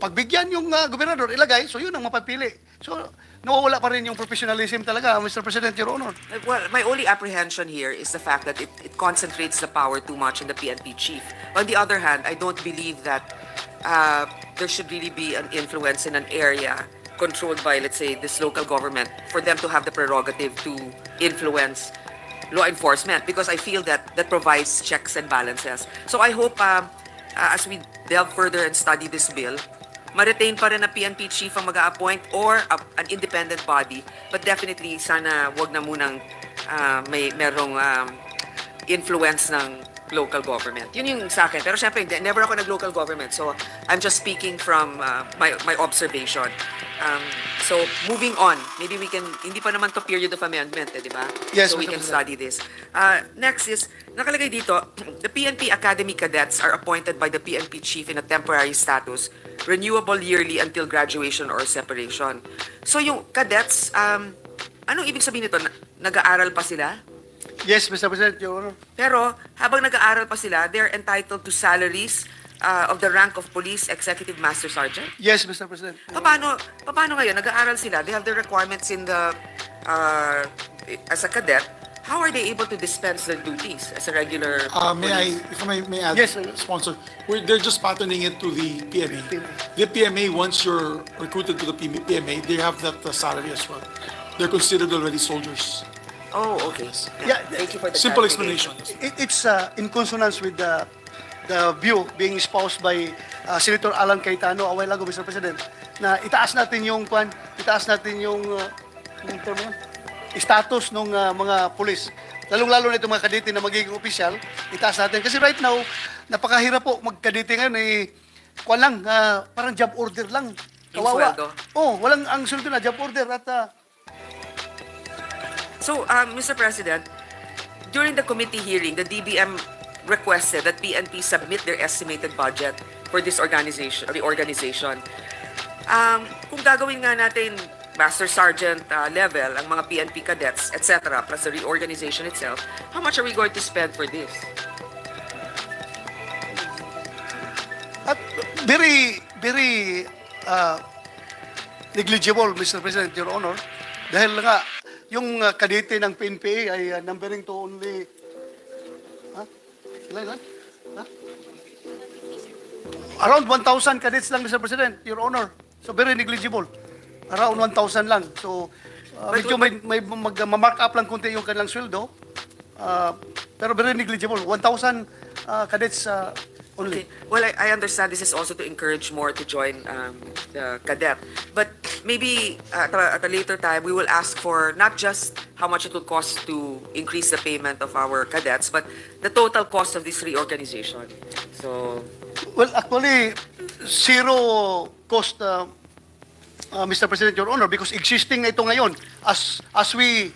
Pagbigyan yung gobernador, ilagay, so yun ang mapapili. So, nawawala pa rin yung professionalism talaga, Mr. President, Your Honor. Well, my only apprehension here is the fact that it concentrates the power too much in the PNP chief. On the other hand, I don't believe that there should really be an influence in an area controlled by, let's say, this local government for them to have the prerogative to influence law enforcement, because I feel that provides checks and balances. So I hope as we delve further and study this bill, ma-retain pa rin na PNP chief ang mag-a-appoint or an independent body, but definitely sana wag na munang merong influence ng local government. Yun yung sa akin. Pero syempre, never ako nag-local government. So, I'm just speaking from my observation. So, moving on. Maybe we can, hindi pa naman to period of amendment, di ba? Yes, So, we Mr. can President. study this. Next is, nakalagay dito, the PNP Academy cadets are appointed by the PNP chief in a temporary status, renewable yearly until graduation or separation. So, yung cadets, anong ibig sabihin nito? Nag-aaral pa sila? Yes, Mr. President, Your Honor. Pero habang nag-aaral pa sila, they're entitled to salaries of the rank of Police Executive Master Sergeant. Yes, Mr. President. Paano ngayon? Nag-aaral sila. They have the requirements in the as a cadet. How are they able to dispense their duties as a regular If I may add, Yes, sir. sponsor, they're just patterning it to the PMA. The PMA, once you're recruited to the PMA, they have that salary as well. They're considered already soldiers. Oh, okay. Yeah, Thank you for the Simple clarification. explanation. It's in consonance with the view being espoused by Senator Alan Cayetano a while ago, Mr. President, na itaas natin yung yung term yun? Status ng mga pulis. Lalong-lalo na itong mga kadete na magiging opisyal, itaas natin. Kasi right now, napakahirap po magkadete ngayon kuwan lang, parang job order lang. Yung Kawawa. sweldo. Oh, walang ang sweldo na job order at So, Mr. President, during the committee hearing, the DBM requested that PNP submit their estimated budget for this reorganization. Kung gagawin nga natin Master Sergeant level, ang mga PNP cadets, etc., plus the reorganization itself, how much are we going to spend for this? At very, very negligible, Mr. President, Your Honor. Dahil nga, yung kadete ng PNP ay numbering to only... Ilan? Around 1,000 cadets lang, Mr. President, Your Honor. So very negligible. Around 1,000 lang. So medyo may mag-mark up lang kunti yung kanilang sweldo. Pero very negligible. 1,000 cadets only. Okay. Well, I understand this is also to encourage more to join the cadet. But maybe at a later time, we will ask for not just how much it will cost to increase the payment of our cadets, but the total cost of this reorganization. So, Well, actually, zero cost, Mr. President, Your Honor, because existing na ito ngayon. As we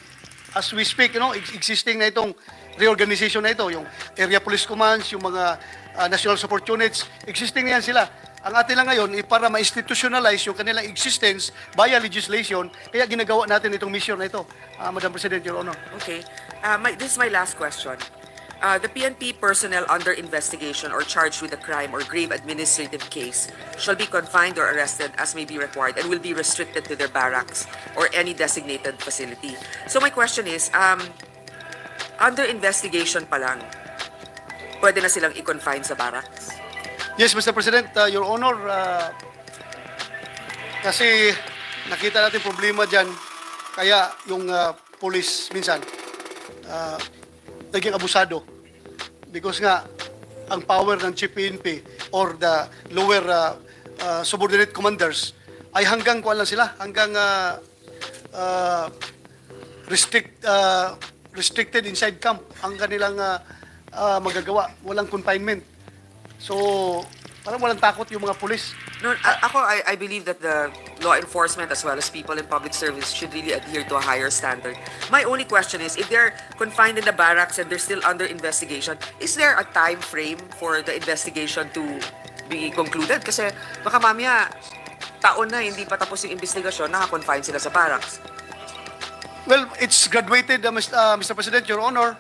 speak, existing na itong reorganization na ito, yung area police commands, yung mga national support units, existing na yan sila. Ang atin lang ngayon, para ma-institutionalize yung kanilang existence via legislation, kaya ginagawa natin itong mission na ito, Madam President, Your Honor. okay. This is my last question. The PNP personnel under investigation or charged with a crime or grave administrative case shall be confined or arrested as may be required and will be restricted to their barracks or any designated facility. So my question is, under investigation pa lang, pwede na silang i-confine sa barracks? Yes, Mr. President, Your Honor, kasi nakita natin problema dyan, kaya yung police minsan naging abusado. Because nga, ang power ng Chief PNP or the lower subordinate commanders ay hanggang kuwan lang sila, hanggang restricted inside camp ang kanilang magagawa, walang confinement. So, parang walang takot yung mga pulis. No, I believe that the law enforcement as well as people in public service should really adhere to a higher standard. My only question is, if they're confined in the barracks and they're still under investigation, is there a time frame for the investigation to be concluded? Kasi baka mamaya, taon na hindi pa tapos yung investigasyon, naka-confine sila sa barracks. Well, it's graduated, Mr. President, Your Honor.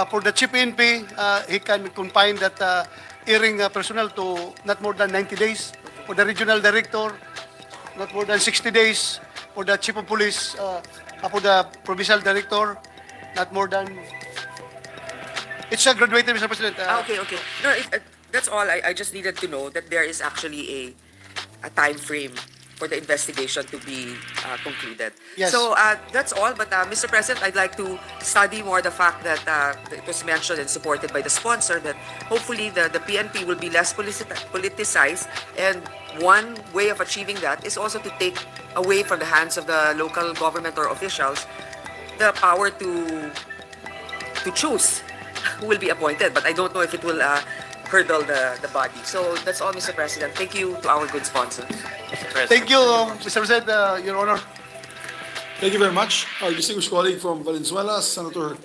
For the Chief PNP, he can confine that hearing personnel to not more than 90 days. For the Regional Director, not more than 60 days. For the Chief of Police, for the Provincial Director, not more than... It's graduated, Mr. President. Okay. No, that's all. I just needed to know that there is actually a time frame for the investigation to be concluded. Yes. So that's all. But Mr. President, I'd like to study more the fact that it was mentioned and supported by the sponsor that hopefully the PNP will be less politicized. And one way of achieving that is also to take away from the hands of the local government or officials the power to choose who will be appointed. But I don't know if it will hurdle the body. So that's all, Mr. President. Thank you to our good sponsors. Thank you, Mr. President, Your Honor. Thank you very much. Our distinguished colleague from Valenzuela, Senator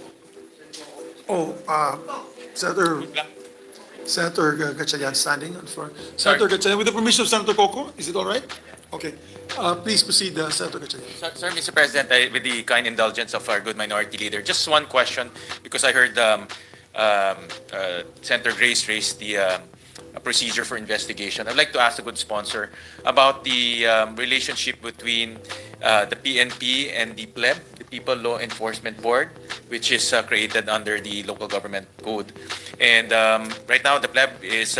Gatchalian standing on floor. Senator Gatchalian, with the permission of Senator Coco, is it all right? Okay. Please proceed, Senator Gatchalian. Sir, Mr. President, with the kind indulgence of our good minority leader, just one question, because I heard Senator Grace raised the procedure for investigation. I'd like to ask the good sponsor about the relationship between the PNP and the PLEB, the People Law Enforcement Board, which is created under the local government code. And right now, the PLEB is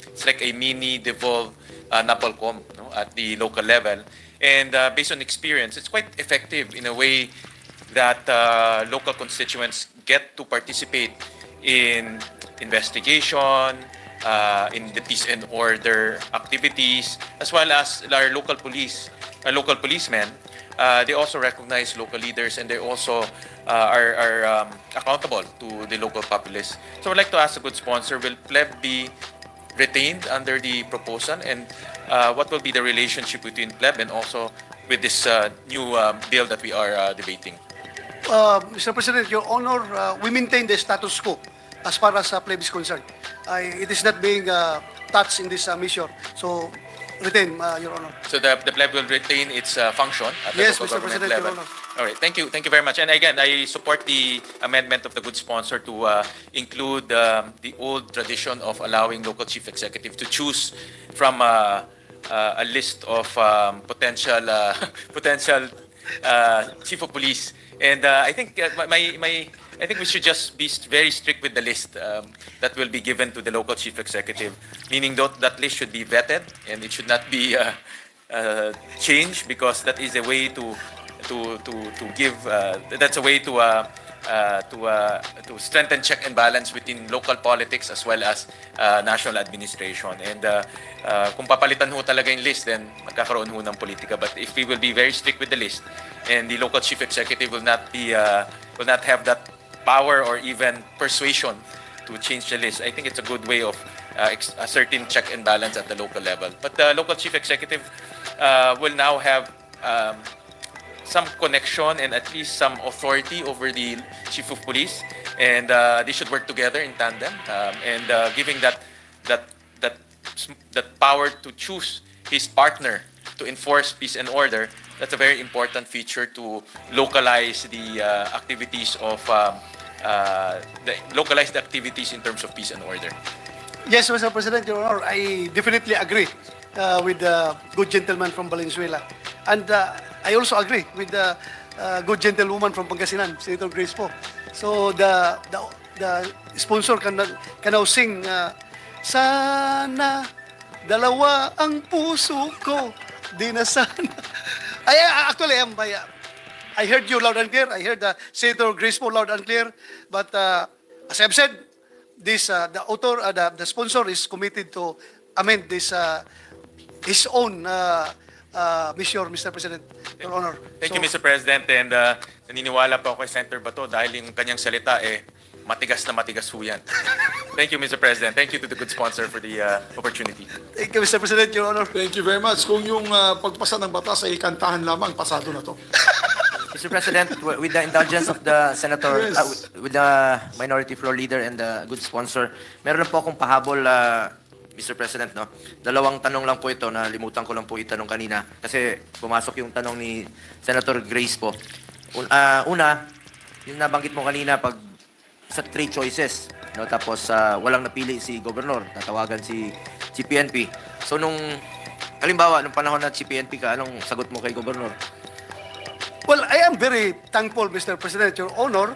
it's like a mini devolved NAPOLCOM, at the local level. And based on experience, it's quite effective in a way that local constituents get to participate in investigation, in the peace and order activities, as well as our local policemen. They also recognize local leaders, and they also are accountable to the local populace. So I'd like to ask the good sponsor, will pleb be retained under the proposal, and what will be the relationship between pleb and also with this new bill that we are debating? Mr. President, Your Honor, we maintain the status quo as far as plebe is concerned. It is not being touched in this measure. So, retain, Your Honor. So the pleb will retain its function at the Yes, local Mr. government President, Your level. Honor. All right, thank you very much. And again, I support the amendment of the good sponsor to include the old tradition of allowing local chief executive to choose from a list of potential chief of police. And I think I think we should just be very strict with the list that will be given to the local chief executive, meaning that list should be vetted and it should not be changed, because that is a way to give that's a way to strengthen check and balance between local politics as well as national administration. And kung papalitan ho talaga yung list, then magkakaroon ho ng politika. But if we will be very strict with the list, and the local chief executive will not have that power or even persuasion to change the list, I think it's a good way of a certain check and balance at the local level. But the local chief executive will now have some connection and at least some authority over the chief of police, and they should work together in tandem, and giving that power to choose his partner to enforce peace and order. That's a very important feature to localize the activities of localize the activities in terms of peace and order. Yes, Mr. President, Your Honor, I definitely agree with the good gentleman from Valenzuela. And I also agree with the good gentlewoman from Pangasinan, Senator Grace po. So the sponsor can now sing, sana dalawa ang puso ko, di na sana. Actually, I heard you loud and clear. I heard Senator Grace po loud and clear. But as I've said, this the author, the sponsor is committed to amend this his own measure, Mr. President, Your Honor. Thank you, Mr. President. And naniniwala po ako kay Senator Bato dahil yung kanyang salita matigas na matigas ho yan. Thank you, Mr. President. Thank you to the good sponsor for the opportunity. Thank you, Mr. President, Your Honor. Thank you very much. Kung yung pagpasa ng batas ay kantahan lamang, pasado na to. Mr. President, with the indulgence of the Senator, Yes. with the Minority Floor Leader and the good sponsor, meron lang po akong pahabol, Mr. President, no? Dalawang tanong lang po ito na limutan ko lang po itanong kanina kasi pumasok yung tanong ni Senator Grace po. Una, yung nabanggit mo kanina pag sa 3 choices, no? Tapos walang napili si Gobernador, tatawagan si PNP. So halimbawa, nung panahon na si PNP ka, anong sagot mo kay Gobernador? Well, I am very thankful, Mr. President, Your Honor,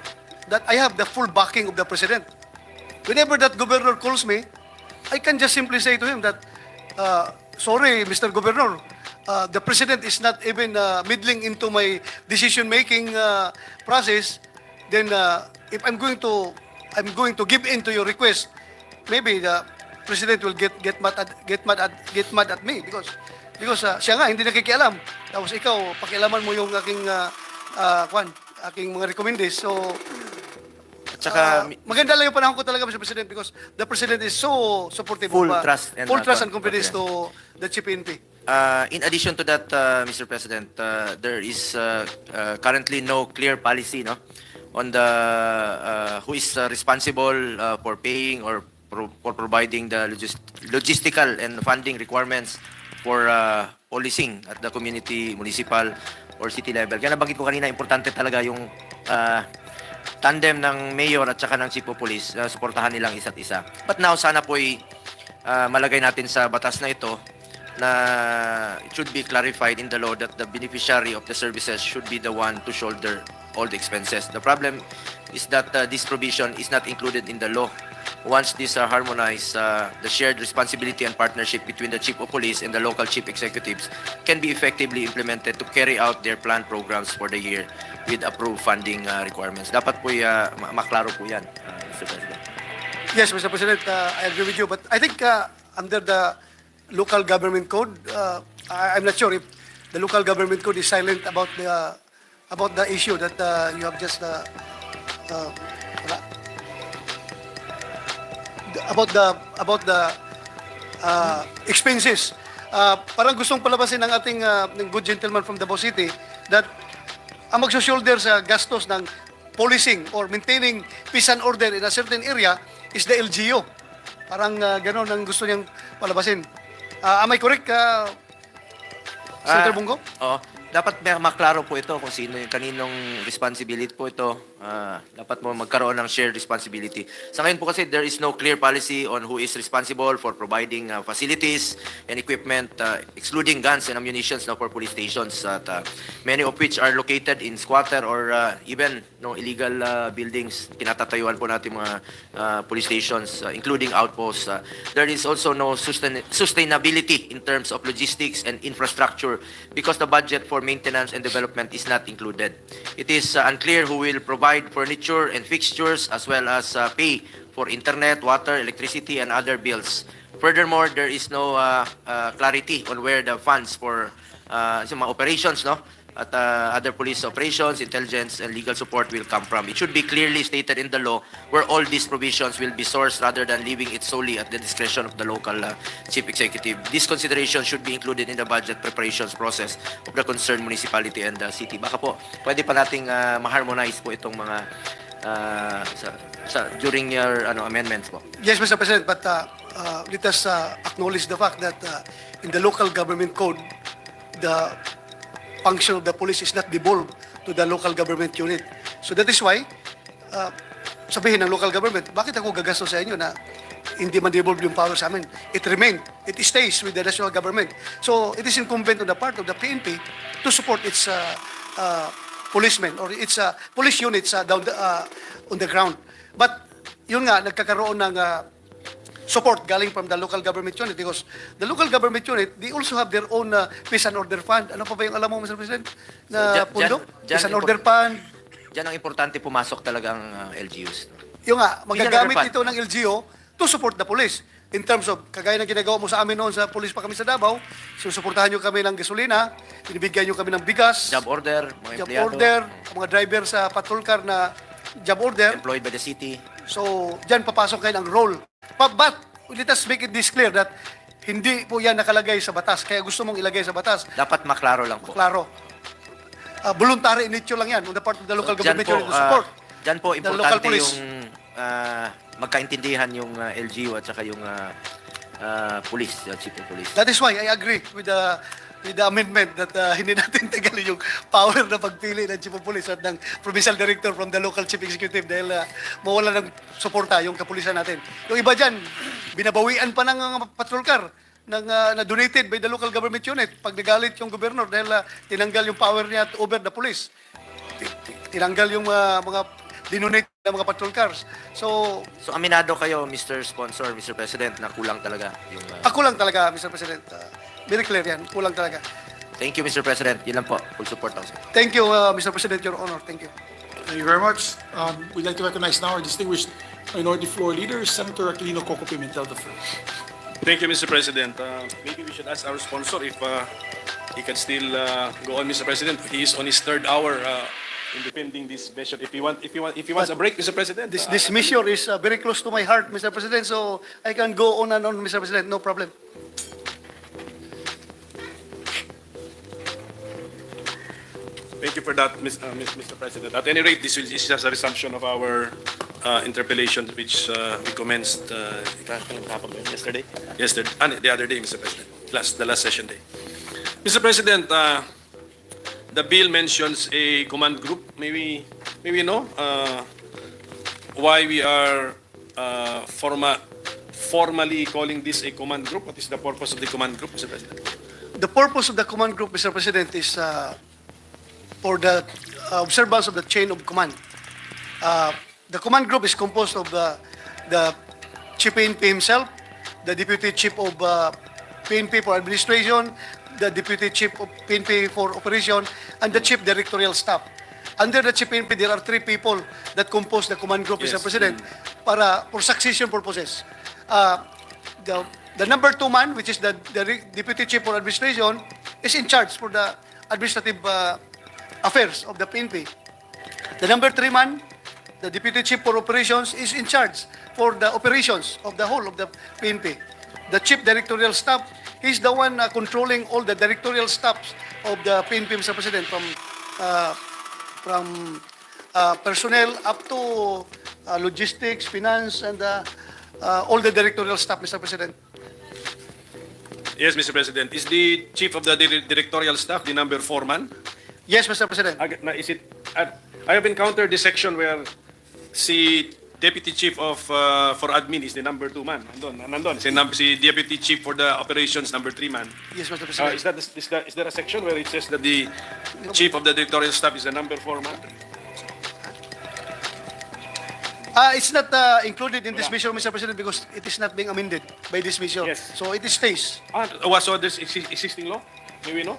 that I have the full backing of the President. Whenever that Governor calls me, I can just simply say to him that, sorry, Mr. Governor, the President is not even meddling into my decision-making process. Then, if I'm going to give in to your request, maybe the President will get mad at me because siya nga hindi nakikialam. Tapos ikaw pakialaman mo yung aking aking mga recommendations. So At saka, maganda lang yung panahon ko talaga, Mr. President, because the President is so supportive Full of trust and, confidence to the CPNP. in addition to that, Mr. President, there is currently no clear policy, no, on the who is responsible for paying or for providing the logistical and funding requirements for policing at the community, municipal, or city level. Kaya nabanggit ko kanina, importante talaga yung tandem ng mayor at saka ng chief of police na suportahan nilang isa't isa. But now, sana po'y malagay natin sa batas na ito na it should be clarified in the law that the beneficiary of the services should be the one to shoulder all the expenses. The problem is that this provision is not included in the law Once these are harmonized, the shared responsibility and partnership between the Chief of Police and the local Chief Executives can be effectively implemented to carry out their planned programs for the year with approved funding requirements. Dapat po maklaro po yan, Mr. President. Yes, Mr. President, I agree with you. But I think under the local government code, I'm not sure if the local government code is silent about the issue that you have just about the expenses. Parang gustong palabasin ng ating ng good gentleman from Davao City that ang magso-shoulder sa gastos ng policing or maintaining peace and order in a certain area is the LGU. Parang gano'n ang gusto niyang palabasin. Am I correct, Senator Bongo? Oo. Dapat maklaro po ito kung sino yung kaninong responsibility po ito. Dapat mo magkaroon ng shared responsibility. Sa ngayon po kasi there is no clear policy on who is responsible for providing facilities and equipment, excluding guns and ammunitions for police stations, many of which are located in squatter or even illegal buildings. Kinatatayuan po natin mga police stations, including outposts. There is also no sustainability in terms of logistics and infrastructure because the budget for maintenance and development is not included. It is unclear who will provide furniture and fixtures as well as pay for internet, water, electricity, and other bills. Furthermore, there is no clarity on where the funds for mga operations, at other police operations, intelligence, and legal support will come from. It should be clearly stated in the law where all these provisions will be sourced rather than leaving it solely at the discretion of the local chief executive. This consideration should be included in the budget preparations process of the concerned municipality and the city. Baka po, pwede pa nating ma-harmonize po itong mga during your amendments po. Yes, Mr. President, but let us acknowledge the fact that in the local government code, the function of the police is not devolved to the local government unit. So that is why, sabihin ng local government, bakit ako gagasto sa inyo na hindi man devolve yung power sa amin? It stays with the national government. So it is incumbent on the part of the PNP to support its policemen or its police units down on the ground. But yun nga, nagkakaroon ng support galing from the local government unit because the local government unit, they also have their own peace and order fund. Ano pa ba yung alam mo, Mr. President? Na pundo? Peace and order fund. Diyan ang importante pumasok talagang LGUs. Yung nga, magagamit Fund. ito ng LGU to support the police. In terms of, kagaya ng ginagawa mo sa amin noon sa police pa kami sa Davao, susuportahan nyo kami ng gasolina, binibigyan nyo kami ng bigas, Job order, mga job empleyado, order, mga driver sa patrol car na job order. employed by the city. So, dyan papasok kayo ng role. But, let us make this clear that hindi po yan nakalagay sa batas. Kaya gusto mong ilagay sa batas. Dapat maklaro lang po. Klaro. Voluntary in nature lang yan on the part of the local government unit to support. Dyan po, the local importante police. yung magkaintindihan yung LGU at saka yung police, chief of police. That is why I agree with the amendment that hindi natin tagalin yung power na pagpili ng chief of police at ng provincial director from the local chief executive dahil mawala ng suporta yung kapulisan natin. Yung iba dyan, binabawian pa ng patrol car na donated by the local government unit pag nagalit yung gobernador dahil tinanggal yung power niya over the police. Tinanggal yung mga dinonate ng mga patrol cars. So aminado kayo, Mr. Sponsor, Mr. President, na kulang talaga yung... ako lang talaga, Mr. President. Very clear yan. Kulang talaga. Thank you, Mr. President. Yun lang po. Full support ako. Thank you, Mr. President, Your Honor. Thank you. Thank you very much. We'd like to recognize now our distinguished minority floor leader, Senator Aquilino Coco Pimentel III. Thank you, Mr. President. Maybe we should ask our sponsor if he can still go on, Mr. President. He is on his third hour in defending this measure. If he wants a break, Mr. President. This measure is very close to my heart, Mr. President, so I can go on and on, Mr. President. No problem. Thank you for that, Mr. President. At any rate, this is just a resumption of our interpellation, which we commenced Yesterday? the other day, Mr. President, the last session day. Mr. President, the bill mentions a command group. Maybe you know why we are formally calling this a command group. What is the purpose of the command group, Mr. President? The purpose of the command group, Mr. President, is for the observance of the chain of command. The command group is composed of the Chief PNP himself, the Deputy Chief of PNP for Administration, the Deputy Chief of PNP for Operation, and the Chief Directorial Staff. Under the Chief PNP, there are 3 people that compose the command group, Mr. Yes. President, for succession purposes. The number 2 man, which is the Deputy Chief for Administration, is in charge for the administrative affairs of the PNP. The number 3 man, the Deputy Chief for Operations, is in charge for the operations of the whole of the PNP. The Chief Directorial Staff, he's the one controlling all the directorial staffs of the PNP, Mr. President, from personnel up to logistics, finance, and all the directorial staff, Mr. President. Yes, Mr. President. Is the chief of the directorial staff the number 4 man? Yes, Mr. President. Is it? I have encountered this section where si deputy chief of for admin is the number 2 man. Nandun. Si deputy chief for the operations number 3 man. Yes, Mr. President. Is there a section where it says that the chief of the directorial staff is the number 4 man? It's not included in this measure, Mr. President, because it is not being amended by this measure. Yes. So it stays. So there's existing law? May we know?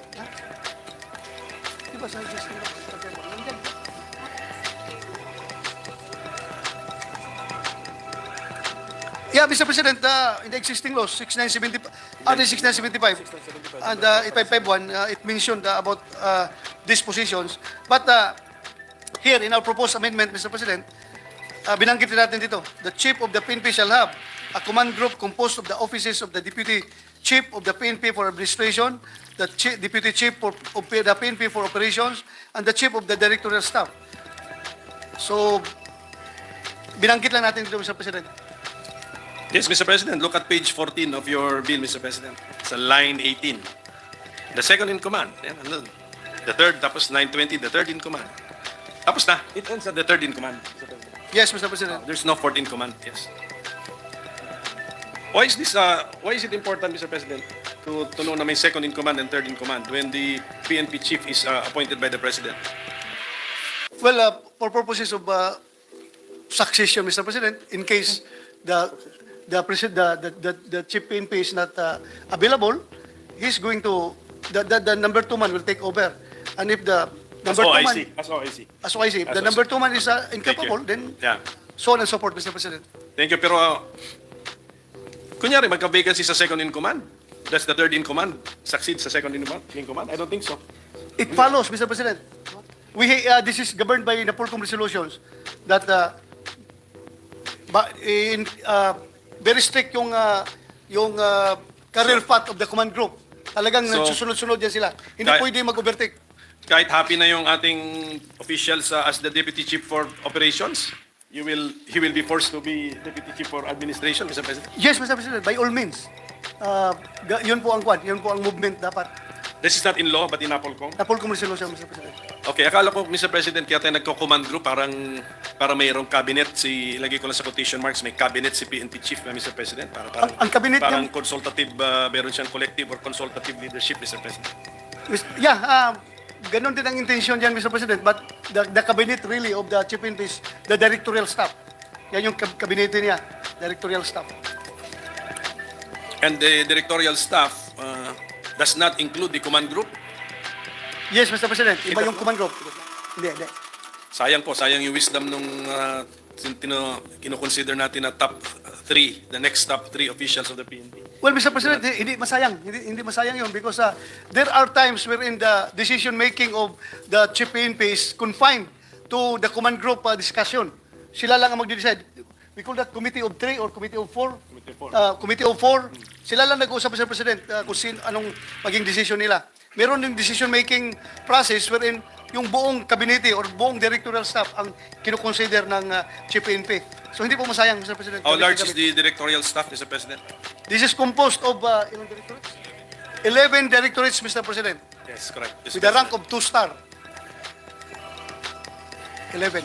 Yeah, Mr. President, in the existing laws, 6975, the 6975, and 8551, it mentioned about these positions. But here, in our proposed amendment, Mr. President, binanggit natin dito, the chief of the PNP shall have a command group composed of the offices of the Deputy Chief of the PNP for Administration, the Deputy Chief of the PNP for Operations, and the Chief of the Directorial Staff. So, binanggit lang natin dito, Mr. President. Yes, Mr. President. Look at page 14 of your bill, Mr. President. It's line 18. The second in command. Yan, andun. The third, tapos 920, the third in command. Tapos na. It ends at the third in command, Mr. President. Yes, Mr. President. There's no fourth in command. Yes. Why is this? Why is it important, Mr. President, to know na may second in command and third in command when the PNP chief is appointed by the president? Well, for purposes of succession, Mr. President, in case the chief PNP is not available, he's going to the number 2 man will take over, and if the number 2 man, As OIC. as I say, if the number 2 man is incapable, then Yeah. so on and so forth, Mr. President. Thank you. Pero, kunyari, magka-vacancy sa second in command. That's the third in command. Succeed sa second in command? I don't think so. It follows, Mr. President. This is governed by the Napolcom resolutions that very strict yung career path of the command group. Talagang So, nagsusunod-sunod yan sila. Hindi kahit- pwede mag-overtake. Kahit happy na yung ating officials as the deputy chief for operations, he will be forced to be deputy chief for administration, Mr. President. Yes, Mr. President, by all means. Yun po ang yun po ang movement dapat. This is not in law, but in Napolcom. Napolcom resolution, Mr. President. Okay, akala ko, Mr. President, kaya tayo nagko-command group, para mayroong cabinet, ilagay ko lang sa quotation marks, may cabinet si PNP chief na, Mr. President. Ang cabinet parang yan- consultative, meron siyang collective or consultative leadership, Mr. President. Yeah, ganon din ang intention dyan, Mr. President. But the cabinet really of the chief PNP is the directorial staff. Yan yung cabinet niya, directorial staff. And the directorial staff does not include the command group. Yes, Mr. President, iba yung command group. Hindi. Sayang yung wisdom nung kino-consider natin na top 3, the next top 3 officials of the PNP. Well, Mr. President, hindi masayang. Hindi masayang yun because there are times wherein the decision-making of the chief PNP is confined to the command group discussion. Sila lang ang mag-decide. We call that committee of 3 or committee of 4. Committee of 4. Sila lang nag-uusap, Mr. President, kung anong maging decision nila. Meron yung decision-making process wherein yung buong kabinete or buong directorial staff ang kinoconsider ng chief PNP. So hindi po masayang, Mr. President. How large is the directorial staff, Mr. President? This is composed of ilang directorates? 11 directorates, Mr. President, Yes, correct. Yes, with a rank of 2-star. 11.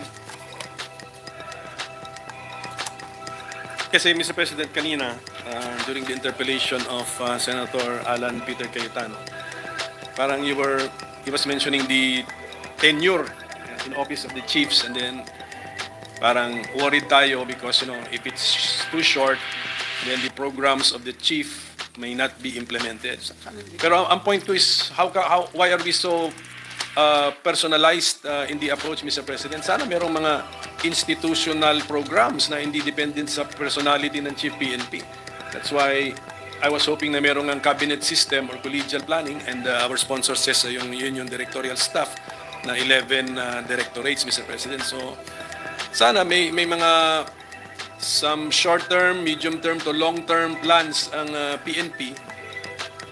Kasi, Mr. President, kanina, during the interpellation of Senator Alan Peter Cayetano, parang he was mentioning the tenure in office of the chiefs, and then parang worried tayo because, if it's too short, then the programs of the chief may not be implemented. Pero ang point ko is, why are we so personalized in the approach, Mr. President? Sana merong mga institutional programs na hindi dependent sa personality ng Chief PNP. That's why I was hoping na merong ang cabinet system or collegial planning, and our sponsor says yun yung directorial staff na 11 directorates, Mr. President. So sana may mga some short-term, medium-term to long-term plans ang PNP.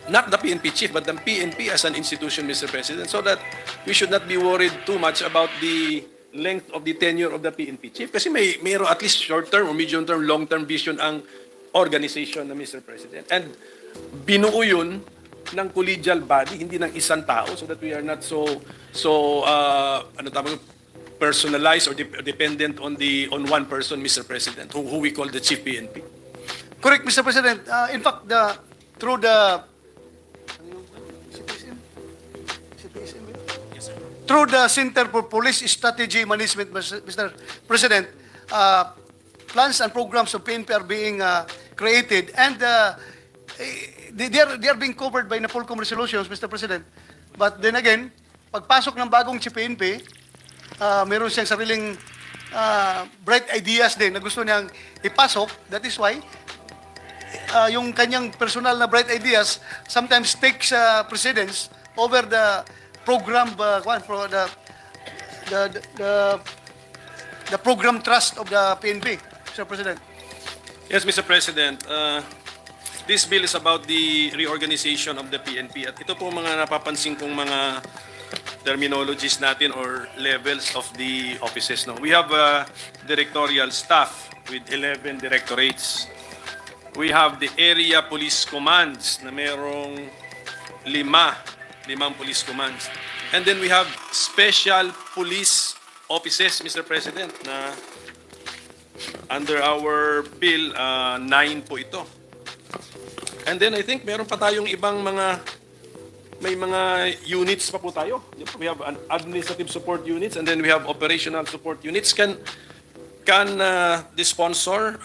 Not the PNP chief, but the PNP as an institution, Mr. President, so that we should not be worried too much about the length of the tenure of the PNP chief. Kasi mayroon at least short-term or medium-term, long-term vision ang organization na, Mr. President. And binuo yun ng collegial body, hindi ng isang tao, so that we are not so personalized or dependent on one person, Mr. President, who we call the Chief PNP. Correct, Mr. President. In fact, through the Center for Police Strategy Management, Mr. President, plans and programs of PNP are being created, and they are being covered by NAPOLCOM resolutions, Mr. President. But then again, pagpasok ng bagong Chief PNP, meron siyang sariling bright ideas din na gusto niyang ipasok. That is why yung kanyang personal na bright ideas sometimes takes precedence over the program, the program trust of the PNP, Mr. President. Yes, Mr. President. This bill is about the reorganization of the PNP. At ito po mga napapansin kong mga terminologies natin or levels of the offices. No? We have a directorial staff with 11 directorates. We have the area police commands na merong limang police commands. And then we have special police offices, Mr. President, na under our bill, 9 po ito. And then I think meron pa tayong ibang may mga units pa po tayo. We have an administrative support units, and then we have operational support units. Can the sponsor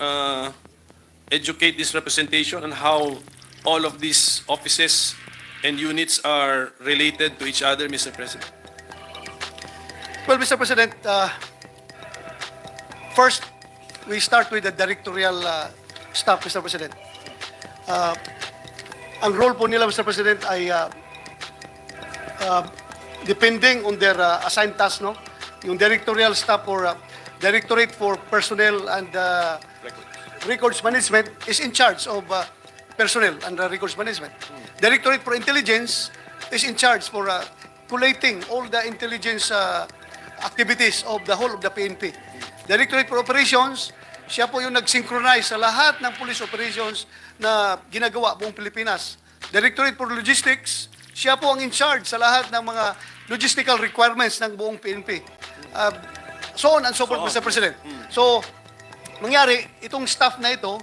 educate this representation on how all of these offices and units are related to each other, Mr. President? Well, Mr. President, first, we start with the directorial staff, Mr. President. Ang role po nila, Mr. President, ay depending on their assigned task, no? Yung directorial staff or Directorate for Personnel and Records Management is in charge of personnel and records management. Directorate for Intelligence is in charge for collating all the intelligence activities of the whole of the PNP. Directorate for Operations, siya po yung nag-synchronize sa lahat ng police operations na ginagawa buong Pilipinas. Directorate for Logistics, siya po ang in charge sa lahat ng mga logistical requirements ng buong PNP. So on and so forth, Mr. President. So, mangyari, itong staff na ito,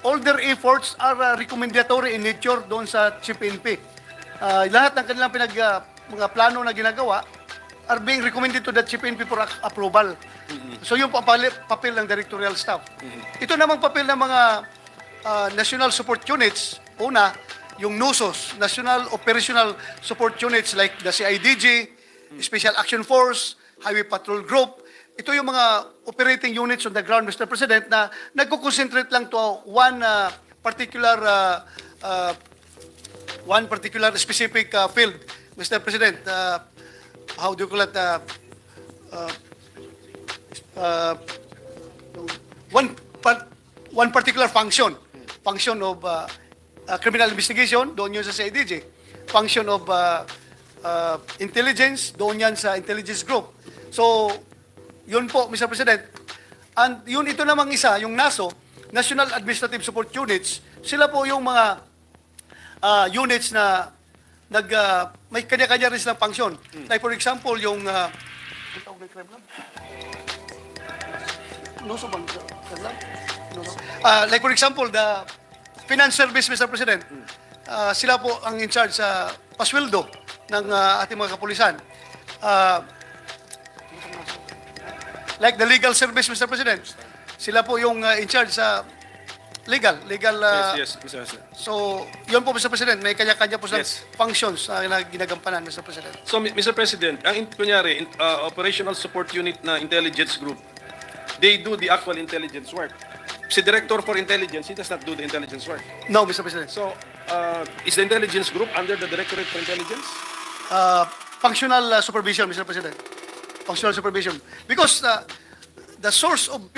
all their efforts are recommendatory in nature doon sa Chief PNP. Lahat ng kanilang mga plano na ginagawa are being recommended to the Chief PNP for approval. So yung papel ng directorial staff. Ito namang papel ng mga national support units. Una, yung NUSOS, National Operational Support Units like the CIDG, Special Action Force, Highway Patrol Group. Ito yung mga operating units on the ground, Mr. President, na nagko-concentrate lang to one particular specific field, Mr. President. How do you call it? One particular function of criminal investigation, doon yun sa CIDG. Function of intelligence, doon yan sa intelligence group. So, yun po, Mr. President. And yun ito namang isa, yung NASO, National Administrative Support Units, sila po yung mga units na may kanya-kanya rin silang function. Like for example, yung like for example, the Finance Service, Mr. President, sila po ang in charge sa pasweldo ng ating mga kapulisan. like the legal service, Mr. President. Sila po yung in charge sa legal. Yes, Mr. President. So, yun po, Mr. President, may kanya-kanya po sa Yes. functions na ginagampanan, Mr. President. So, Mr. President, kunyari, Operational Support Unit na Intelligence Group, they do the actual intelligence work. Si Director for Intelligence, he does not do the intelligence work. No, Mr. President. So, is the intelligence group under the Directorate for Intelligence? Functional supervision, Mr. President. Functional supervision. Because the source of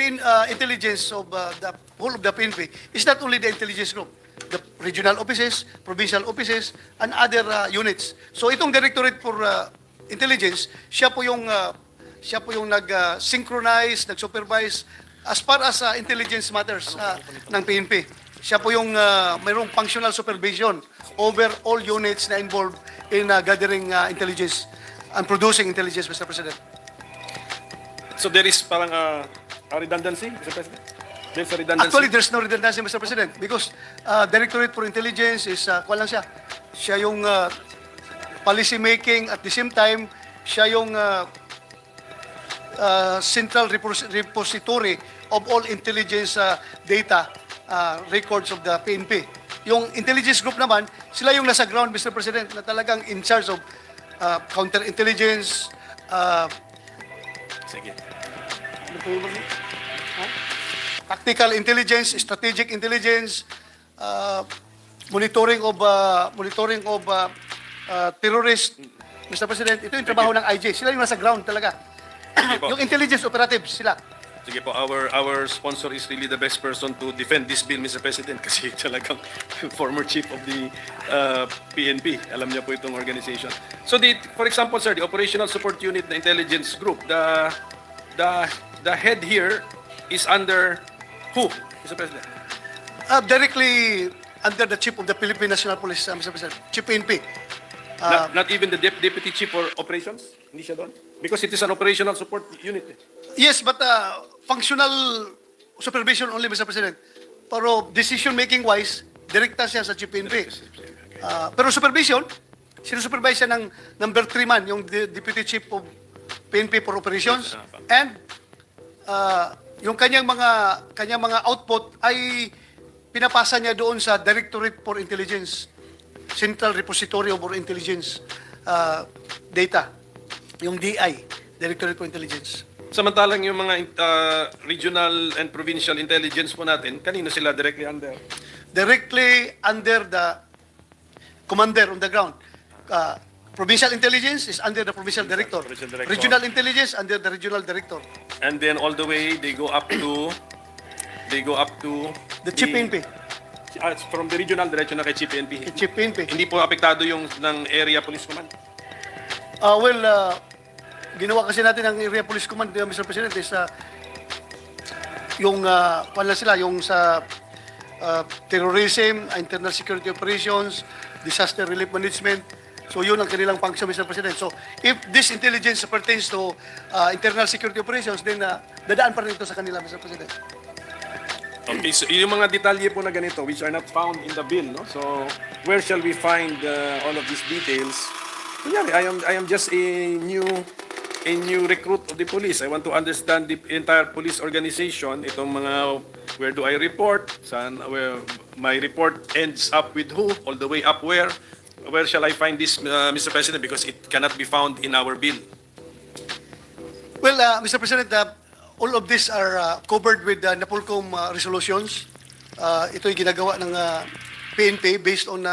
intelligence of the whole of the PNP is not only the intelligence group, the regional offices, provincial offices, and other units. So itong Directorate for Intelligence, siya po yung nag-synchronize, nag-supervise as far as intelligence matters ng PNP. Siya po yung mayroong functional supervision over all units na involved in gathering intelligence and producing intelligence, Mr. President. So there is parang a redundancy, Mr. President? There's a redundancy? Actually, there's no redundancy, Mr. President, because Directorate for Intelligence is, kuwan lang siya. Siya yung policy making, at the same time, siya yung central repository of all intelligence data records of the PNP. Yung intelligence group naman, sila yung nasa ground, Mr. President, na talagang in charge of counterintelligence, Sige. tactical intelligence, strategic intelligence, monitoring of terrorists. Mr. President, ito yung trabaho ng IJ. Sila yung nasa ground talaga. po. Yung intelligence operatives, sila. Sige po, our sponsor is really the best person to defend this bill, Mr. President, kasi talagang former chief of the PNP. Alam niya po itong organization. So, for example, sir, the Operational Support Unit na Intelligence Group, the head here is under who, Mr. President? Directly under the chief of the Philippine National Police, Mr. President, Chief PNP. Not even the deputy chief for operations? Hindi siya doon? Because it is an operational support unit. Yes, but functional supervision only, Mr. President. Pero decision-making wise, direkta siya sa Chief PNP. Pero supervision, sinusupervise siya ng number 3 man, yung Deputy Chief of PNP for Operations. And yung kanyang mga output ay pinapasa niya doon sa Directorate for Intelligence, Central Repository of Intelligence Data, yung DI, Directorate for Intelligence. Samantalang yung mga regional and provincial intelligence po natin, kanino sila directly under? Directly under the commander on the ground. Provincial intelligence is under the provincial director. Provincial director. Regional intelligence under the regional director. And then all the way, they go up to The Chief PNP. From the regional, diretso na kay Chief PNP. The Chief PNP. Hindi po apektado yung ng area police command. Ginawa kasi natin ang area police command, Mr. President, is yung pala sila, yung sa terrorism, internal security operations, disaster relief management. So yun ang kanilang function, Mr. President. So if this intelligence pertains to internal security operations, then dadaan pa rin ito sa kanila, Mr. President. Okay, so yung mga detalye po na ganito which are not found in the bill, no? So where shall we find all of these details? Kunyari, I am just a new recruit of the police. I want to understand the entire police organization. Itong mga, where do I report? Where my report ends up with who? All the way up where? Where shall I find this, Mr. President? Because it cannot be found in our bill. Well, Mr. President, all of these are covered with NAPOLCOM resolutions. Ito'y ginagawa ng PNP based on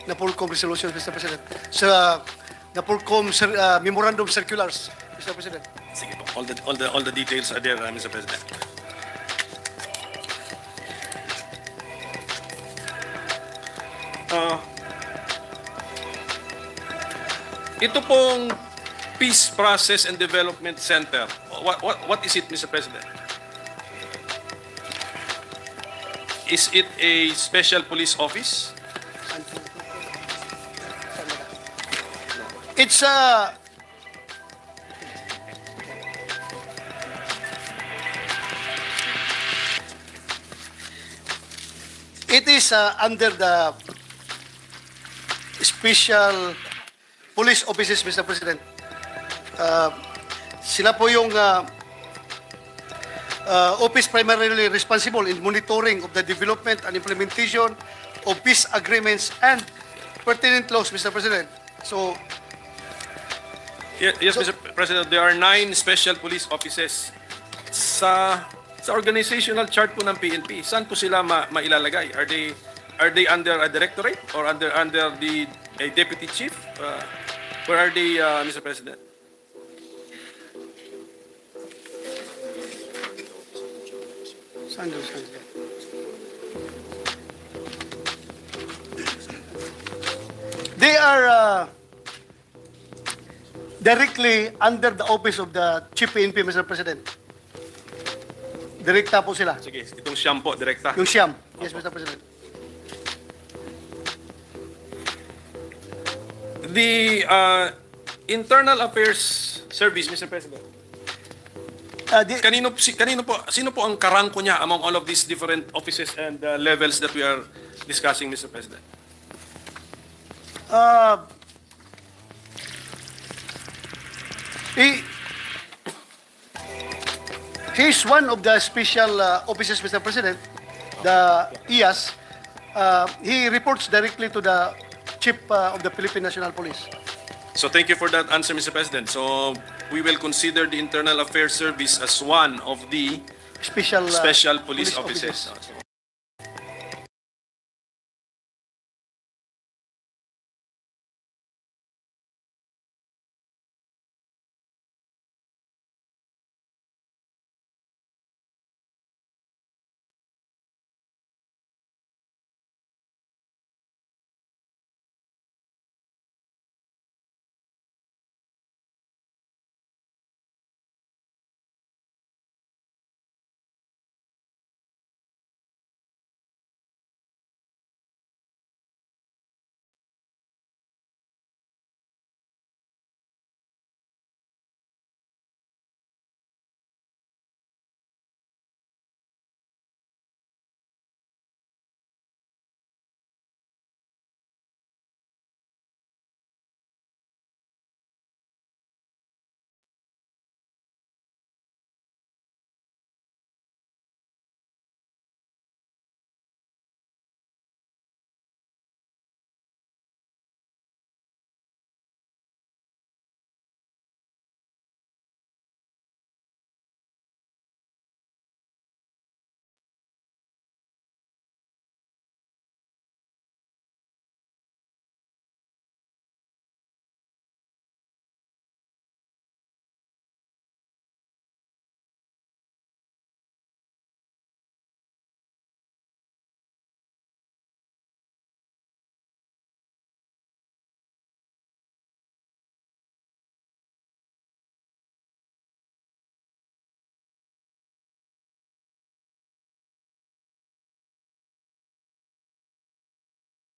NAPOLCOM resolutions, Mr. President. Sa NAPOLCOM memorandum circulars, Mr. President. Sige po, all the details are there, Mr. President. Ito pong Peace Process and Development Center. What is it, Mr. President? Is it a special police office? It's it is under the special police offices, Mr. President. Sila po yung office primarily responsible in monitoring of the development and implementation of peace agreements and pertinent laws, Mr. President. So, Yes, Mr. President, there are 9 special police offices sa organizational chart po ng PNP. Saan po sila mailalagay? Are they under a directorate or under the a deputy chief? Where are they, Mr. President? saan doon, saan doon? They are directly under the office of the Chief PNP, Mr. President. Direkta po sila. Sige, itong siyam po, direkta. Yung siyam. Yes, Mr. President. The Internal Affairs Service, Mr. President. Sino po ang karangko niya among all of these different offices and levels that we are discussing, Mr. President? He's one of the special officers, Mr. President, the IAS. He reports directly to the Chief of the Philippine National Police. So thank you for that answer, Mr. President. So we will consider the Internal Affairs Service as one of the special police offices.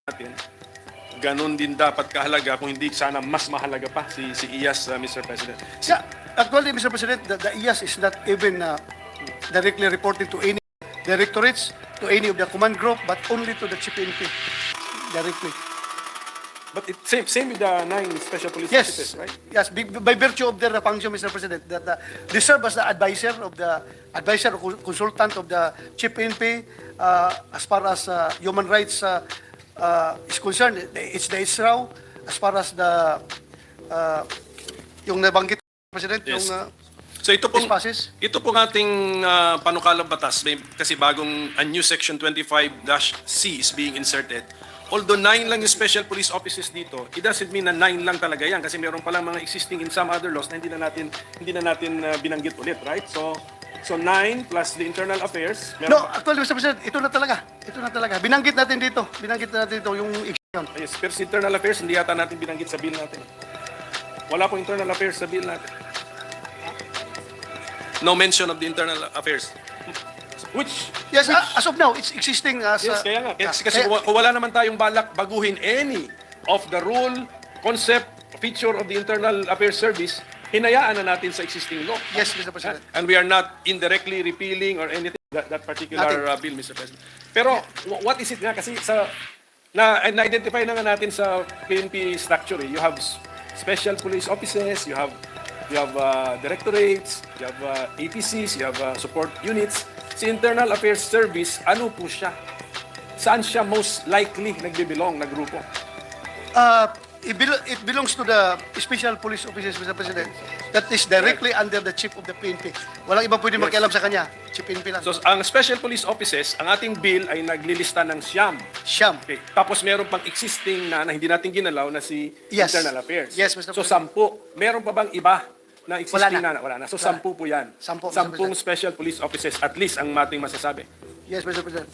Natin. Ganon din dapat kahalaga, kung hindi sana mas mahalaga pa si IAS, Mr. President. Yeah, actually, Mr. President, the IAS is not even directly reporting to any directorates, to any of the command group, but only to the Chief PNP directly. But it's same with the 9 special police Yes, officers, right? yes, by virtue of their function, Mr. President, that they serve as the advisor or consultant of the Chief PNP as far as human rights is concerned. It's the ISRAW as far as the yung nabanggit, President, Yes. yung So ito pong passes. ating panukalang batas, kasi bagong a new section 25-C is being inserted. Although 9 lang yung special police offices dito, it doesn't mean na 9 lang talaga yan kasi meron palang mga existing in some other laws na hindi na natin binanggit ulit, right? So 9 plus the internal affairs. No, actually, Mr. President, ito na talaga. Binanggit natin dito yung exception. Yes, pero sa internal affairs, hindi yata natin binanggit sa bill natin. Wala pong internal affairs sa bill natin. No mention of the internal affairs. Which, Yes, as of now, it's existing as yes, kaya nga. Kasi kaya- kung wala naman tayong balak baguhin any of the rule, concept, feature of the internal affairs service, hinayaan na natin sa existing law. Yes, Mr. President. And we are not indirectly repealing or anything that particular bill, Mr. President. Pero what is it nga? Kasi na-identify na nga natin sa PNP structure. You have special police offices, you have you have directorates, you have APCs, you have support units. Si Internal Affairs Service, ano po siya? Saan siya most likely nagbibilong na grupo? It belongs to the Special Police Officers, Mr. President. That is directly under the chief of the PNP. Walang iba pwede makialam sa kanya. Chief PNP lang. So, ang Special Police Offices, ang ating bill ay naglilista ng siyam. Siyam. Okay. Tapos meron pang existing na hindi natin ginalaw na si Yes. Internal Affairs. Yes, Mr. So, President. 10. Meron pa bang iba na existing Wala na. Wala na. So, Wala. 10 po yan. 10, Mr. 10 President. Special Police Officers at least ang ating masasabi. Yes, Mr. President.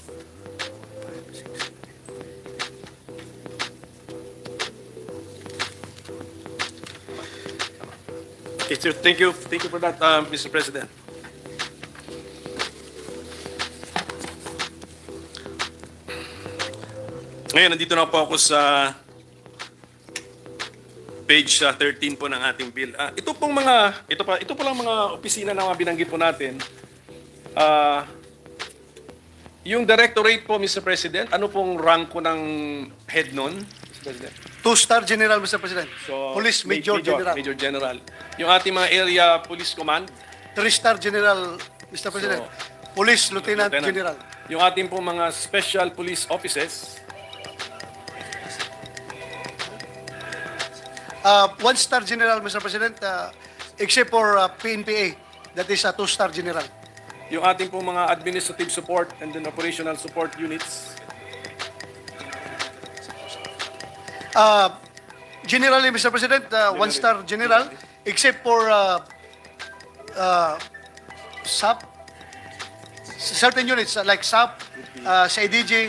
Okay, sir, thank you for that, Mr. President. Ngayon, nandito na po ako sa page 13 po ng ating bill. Ito po lang mga opisina na mga binanggit po natin. Yung directorate po, Mr. President, ano pong rank ko ng head nun, Mr. President? 2-star general, Mr. President. So, Police Major General. Major General. Yung ating mga area police command, 3-star general, Mr. President. Police Lieutenant General. yung ating po mga special police offices, 1-star general, Mr. President, except for PNPA. That is a 2-star general. yung ating po mga administrative support and then operational support units, Generally, Mr. President, 1-star general, except for SAP, certain units like SAP, CIDJ,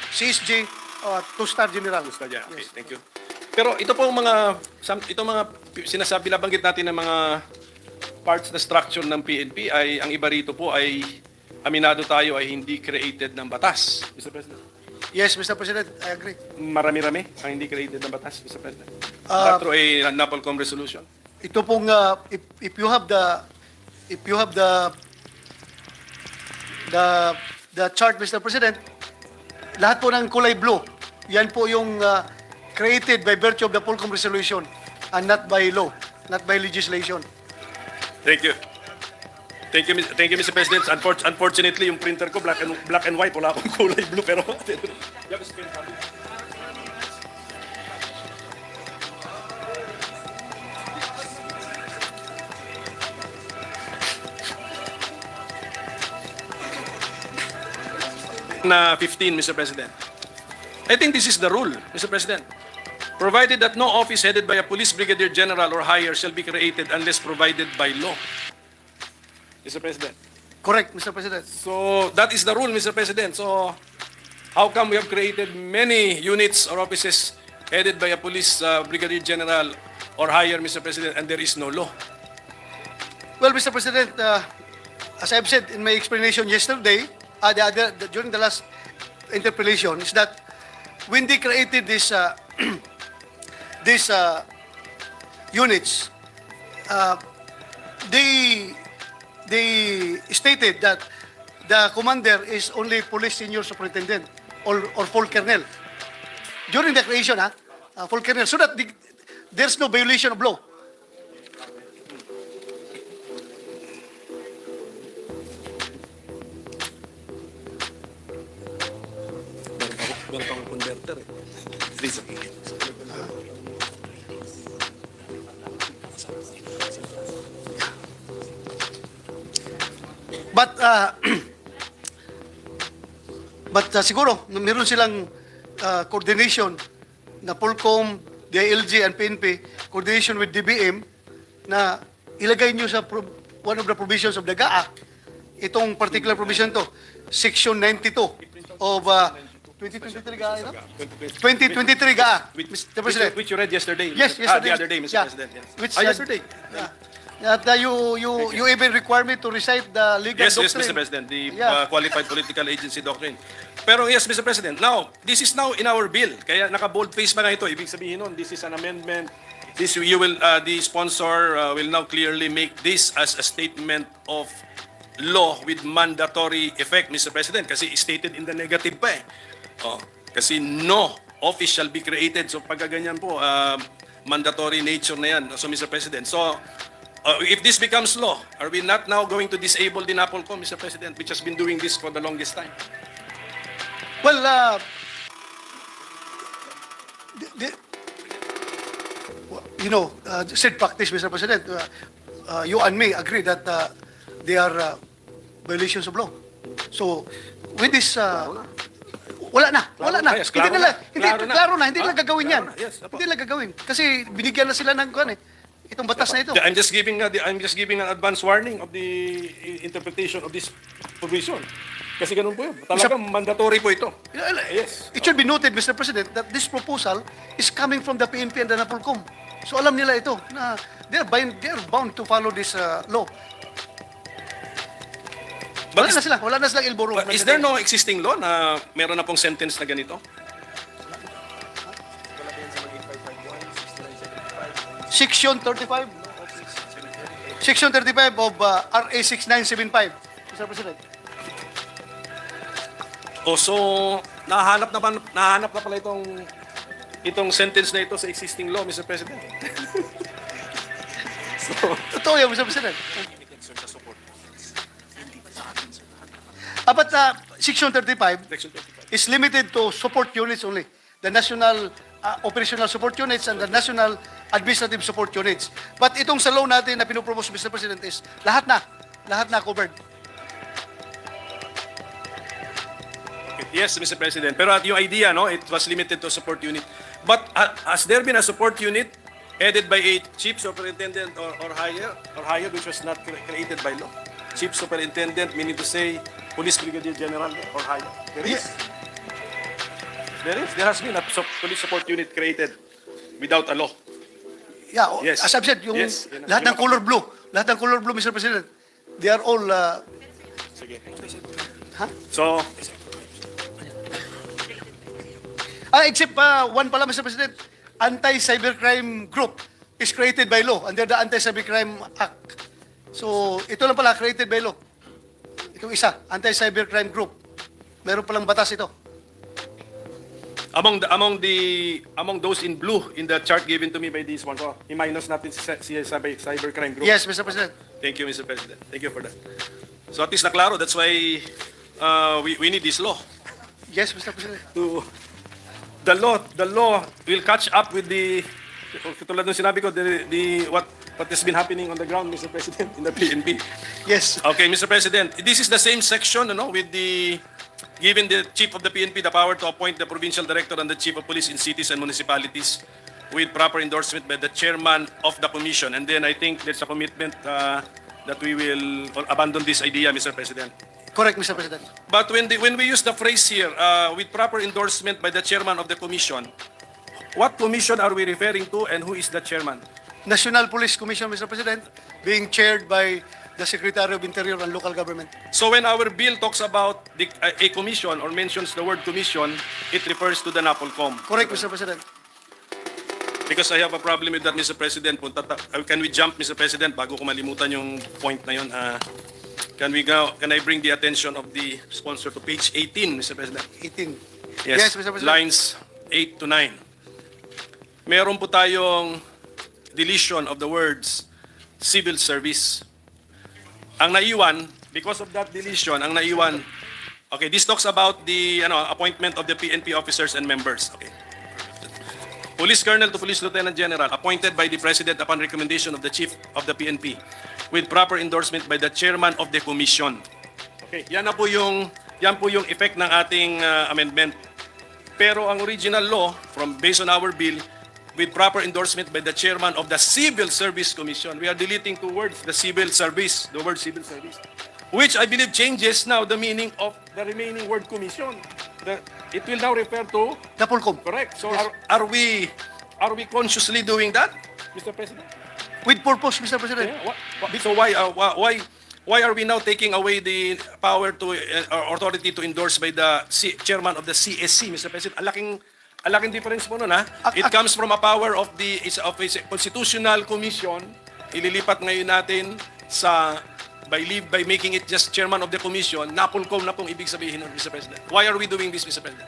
CSJ, 2-star general. Okay, thank you. Pero ito po mga sinasabi nabanggit natin ng mga parts na structure ng PNP ay ang iba rito po ay aminado tayo ay hindi created ng batas, Mr. President. Yes, Mr. President, I agree. Marami-rami ang hindi created ng batas, Mr. President. Through a NAPOLCOM resolution. Ito pong if you have the chart, Mr. President, lahat po ng kulay blue, yan po yung created by virtue of the Polcom resolution and not by law, not by legislation. Thank you. Thank you, Mr. President. Unfortunately, yung printer ko black and white, wala akong kulay blue pero na 15, Mr. President. I think this is the rule, Mr. President. Provided that no office headed by a police brigadier general or higher shall be created unless provided by law. Mr. President. Correct, Mr. President. So that is the rule, Mr. President. So how come we have created many units or offices headed by a police brigadier general or higher, Mr. President, and there is no law? Well, Mr. President, as I've said in my explanation yesterday, during the last interpellation, is that when they created these units, they stated that the commander is only police senior superintendent or full colonel. During the creation, full colonel, so that there's no violation of law. Meron pang converter eh. Please. But siguro, meron silang coordination na Polcom, DILG, and PNP, coordination with DBM, na ilagay nyo sa one of the provisions of the GAA, itong particular provision to, Section 92 of 2023 GAA, no? 2023 GAA, Mr. President. Which you read yesterday. Yes, yesterday. The other day, Mr. Yeah. President. Yes. Which, yesterday. Yeah. That you even require me to recite the legal Yes, doctrine. Mr. President, the Yeah. qualified political agency doctrine. Pero yes, Mr. President, now, this is now in our bill. Kaya naka-bold face pa nga ito. Ibig sabihin nun, this is an amendment. The sponsor will now clearly make this as a statement of law with mandatory effect, Mr. President. Kasi stated in the negative pa eh. Kasi no office shall be created. So pagkaganyan po, mandatory nature na yan. So Mr. President, so if this becomes law, are we not now going to disable the NAPOLCOM, Mr. President, which has been doing this for the longest time? Well, said practice, Mr. President, you and me agree that they are violations of law. So, with this, wala na. Yes, klaro na. Klaro na, hindi nila gagawin yan. Klaro na, yes, apo. Hindi nila gagawin. Kasi binigyan na sila ng itong batas na ito. I'm just giving an advance warning of the interpretation of this provision. Kasi ganun po yun. Talagang mandatory po ito. Yes. It should be noted, Mr. President, that this proposal is coming from the PNP and the NAPOLCOM. So alam nila ito na they are bound to follow this law. But Wala na silang ilboro. is there no existing law na meron na pong sentence na ganito? Section 35. Section 35 of RA 6975, Mr. President. So nahanap na pala itong sentence na ito sa existing law, Mr. President. Totoo yan, Mr. President. But Section 35 Section 35. is limited to support units only. The National Operational Support Units and the National Administrative Support Units. But itong sa law natin na pinupropose, Mr. President, is lahat na covered. Yes, Mr. President. Pero yung idea, no, it was limited to support unit. But has there been a support unit headed by a chief superintendent or higher, which was not created by law? Chief superintendent, meaning to say police brigadier general or higher. There is. There has been a police support unit created without a law. Yeah, Yes. as I've said, yung Yes. lahat ng color blue, Mr. President, they are all, Sige. Huh? So, except one pala, Mr. President, Anti-Cybercrime Group is created by law under the Anti-Cybercrime Act. So, ito lang pala, created by law. Itong isa, Anti-Cybercrime Group. Meron palang batas ito. among those in blue in the chart given to me by this one, so i-minus natin si cybercrime group. Yes, Mr. President. Thank you, Mr. President. Thank you for that. So at least na klaro, that's why we need this law. Yes, Mr. President. The law will catch up with the tulad ng sinabi ko, what has been happening on the ground, Mr. President, in the PNP. Yes. Okay, Mr. President, this is the same section, with the giving the chief of the PNP the power to appoint the provincial director and the chief of police in cities and municipalities with proper endorsement by the chairman of the commission. And then I think there's a commitment that we will abandon this idea, Mr. President. Correct, Mr. President. But when we use the phrase here, with proper endorsement by the chairman of the commission, what commission are we referring to and who is the chairman? National Police Commission, Mr. President, being chaired by the Secretary of Interior and Local Government. So when our bill talks about a commission or mentions the word commission, it refers to the NAPOLCOM. Correct, Mr. President. Because I have a problem with that, Mr. President. Can we jump, Mr. President, bago ko malimutan yung point na yun? Can I bring the attention of the sponsor to page 18, Mr. President? 18. Yes, Mr. President. lines 8 to 9. Meron po tayong deletion of the words civil service. Ang naiwan, because of that deletion, okay, this talks about the appointment of the PNP officers and members. Okay. Police Colonel to Police Lieutenant General appointed by the President upon recommendation of the Chief of the PNP with proper endorsement by the Chairman of the Commission. Okay, yan po yung effect ng ating amendment. Pero ang original law, based on our bill, with proper endorsement by the Chairman of the Civil Service Commission. We are deleting two words, the word civil service, which I believe changes now the meaning of the remaining word commission. It will now refer to NAPOLCOM. correct. So Yes. are we consciously doing that, Mr. President? With purpose, Mr. President. Yeah, so why are we now taking away the power to authority to endorse by the chairman of the CSC, Mr. President? Alaking difference po nun, ha? It comes from a power of a constitutional commission. Ililipat ngayon natin by making it just chairman of the commission. NAPOLCOM na pong ibig sabihin nun, Mr. President. Why are we doing this, Mr. President?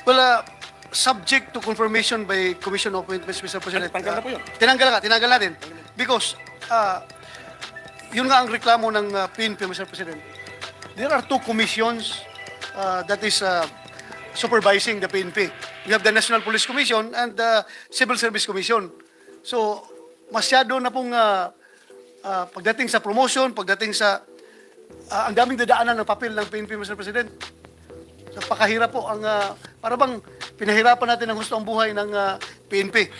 Well, subject to confirmation by Commission of Appointments, Mr. President. Tanggal na po yun. Tinanggal natin. Because yun nga ang reklamo ng PNP, Mr. President. There are two commissions that is supervising the PNP. You have the National Police Commission and the Civil Service Commission. So, masyado na pong pagdating sa promotion, pagdating sa ang daming dadaanan ng papel ng PNP, Mr. President. Napakahirap po ang para bang pinahirapan natin ang gusto ang buhay ng PNP.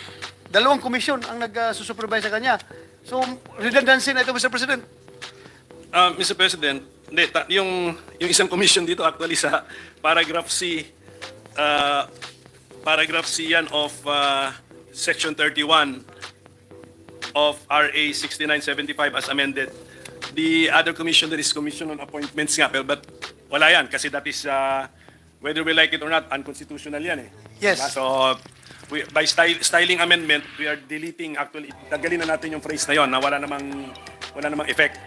Dalawang komisyon ang nag-supervise sa kanya. So, redundancy na ito, Mr. President. Mr. President, hindi, yung isang commission dito actually sa paragraph C yan of Section 31 of RA 6975 as amended. The other commission that is Commission on Appointments nga, but wala yan kasi that is, whether we like it or not, unconstitutional yan eh. Yes. So, by styling amendment, we are deleting actually, tagalin na natin yung phrase na yon na wala namang effect.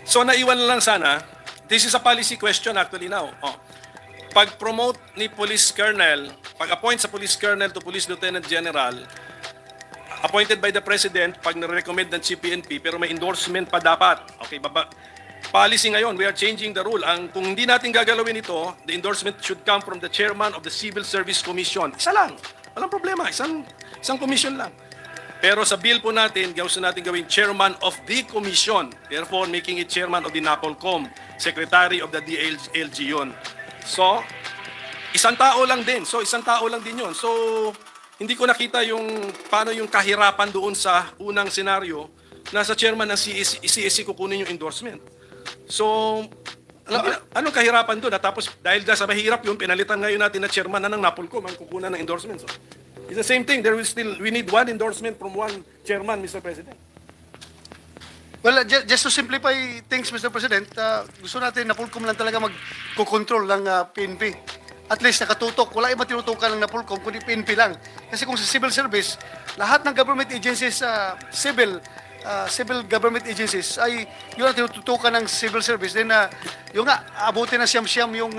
So, naiwan lang sana, this is a policy question actually now. Pag-promote ni Police Colonel, pag-appoint sa Police Colonel to Police Lieutenant General, appointed by the President, pag na-recommend ng CPNP, pero may endorsement pa dapat. Okay, policy ngayon, we are changing the rule. Kung hindi natin gagalawin ito, the endorsement should come from the chairman of the Civil Service Commission. Isa lang. Walang problema. Isang commission lang. Pero sa bill po natin, gusto natin gawing chairman of the commission. Therefore, making it chairman of the NAPOLCOM, secretary of the DLG yun. So, isang tao lang din. So, hindi ko nakita paano yung kahirapan doon sa unang senaryo na sa chairman ng CSC kukunin yung endorsement. So, anong kahirapan doon? Tapos, dahil sa mahirap yun, pinalitan ngayon natin na chairman na ng NAPOLCOM ang kukunan ng endorsement. So, it's the same thing. We need one endorsement from one chairman, Mr. President. Well, just to simplify things, Mr. President, gusto natin NAPOLCOM lang talaga magkocontrol ng PNP. At least nakatutok. Wala iba tinutukan ng NAPOLCOM, kundi PNP lang. Kasi kung sa civil service, lahat ng government agencies, civil government agencies, ay yun ang tinututukan ng civil service. Then, yung nga, abutin na siyam-siyam yung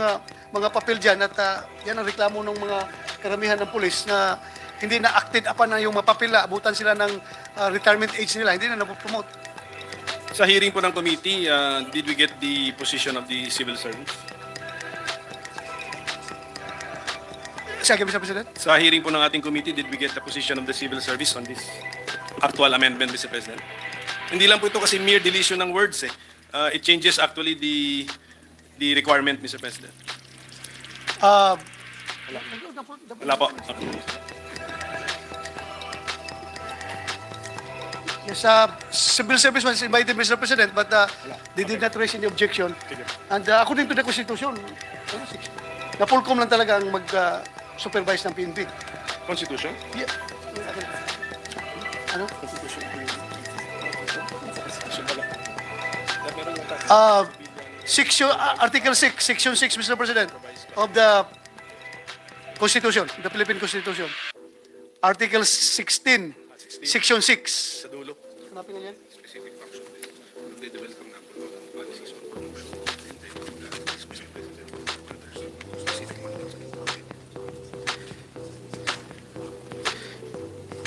mga papel dyan. At yan ang reklamo ng mga karamihan ng pulis na hindi na acted upon na yung mapapila. Abutan sila ng retirement age nila. Hindi na napopromote. Sa hearing po ng committee, did we get the position of the civil service? Sige, Mr. President. Sa hearing po ng ating committee, did we get the position of the civil service on this actual amendment, Mr. President? Hindi lang po ito kasi mere deletion ng words eh. It changes actually the requirement, Mr. President. Wala po. Yes, civil service was invited, Mr. President, but they did not raise any objection. And according to the Constitution, NAPOLCOM lang talaga ang mag-supervise ng PNP. Constitution? Yeah. Ano? Article 6, Section 6, Mr. President, of the Constitution, the Philippine Constitution. Article 16, Section 6. Sa dulo. Hanapin na yan.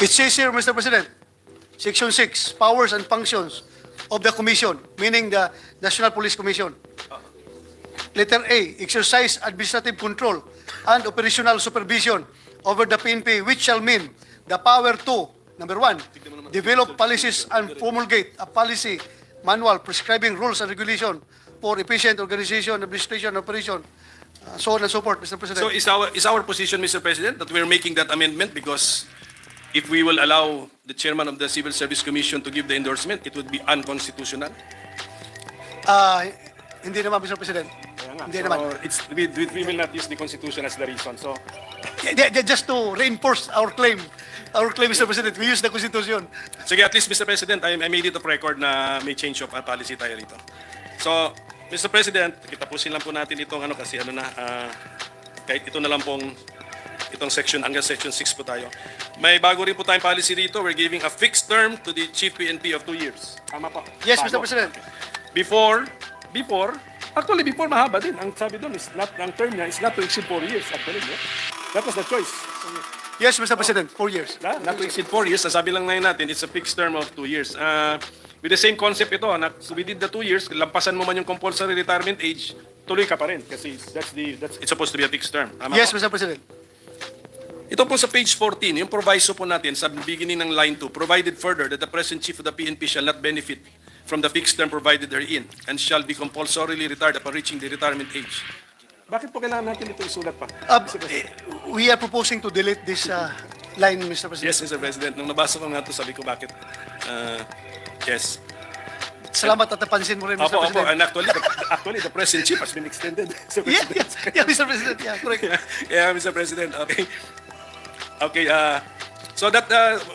It says here, Mr. President, Section 6, powers and functions of the Commission, meaning the National Police Commission. Letter A, exercise administrative control and operational supervision over the PNP, which shall mean the power to, number 1, develop policies and promulgate a policy manual prescribing rules and regulation for efficient organization, administration, and operation, so on and so forth, Mr. President. So is our position, Mr. President, that we're making that amendment because if we will allow the chairman of the Civil Service Commission to give the endorsement, it would be unconstitutional? Hindi naman, Mr. President. Hindi naman. We will not use the Constitution as the reason. So, Just to reinforce our claim, Mr. President, we use the Constitution. sige, at least, Mr. President, I made it of record na may change of policy tayo rito. So, Mr. President, kitapusin lang po natin itong kasi kahit ito na lang pong itong section, hanggang section 6 po tayo. May bago rin po tayong policy rito. We're giving a fixed term to the Chief PNP of 2 years. Tama po? Yes, Mr. Bago. President. Before mahaba din. Ang sabi doon is not, ang term niya is not to exceed 4 years. Actually, no? That was the choice. Yes, Mr. President, 4 years. Not to exceed 4 years. Sabi lang ngayon natin, it's a fixed term of 2 years. with the same concept ito, na within the 2 years, lampasan mo man yung compulsory retirement age, tuloy ka pa rin kasi it's supposed to be a fixed term. Tama Yes, po? Mr. President. Ito po sa page 14, yung proviso po natin sa beginning ng line 2, provided further that the present chief of the PNP shall not benefit from the fixed term provided therein and shall be compulsorily retired upon reaching the retirement age. Bakit po kailangan natin ito isulat pa? We are proposing to delete this line, Mr. President. Yes, Mr. President. Nung nabasa ko nga ito, sabi ko bakit. Yes. Salamat at napansin mo rin, Mr. Opo, President. and actually, the present chief has been extended. Mr. Yeah, President. yeah, Mr. President. Yeah, correct. Yeah, Mr. President. Okay. Okay, so that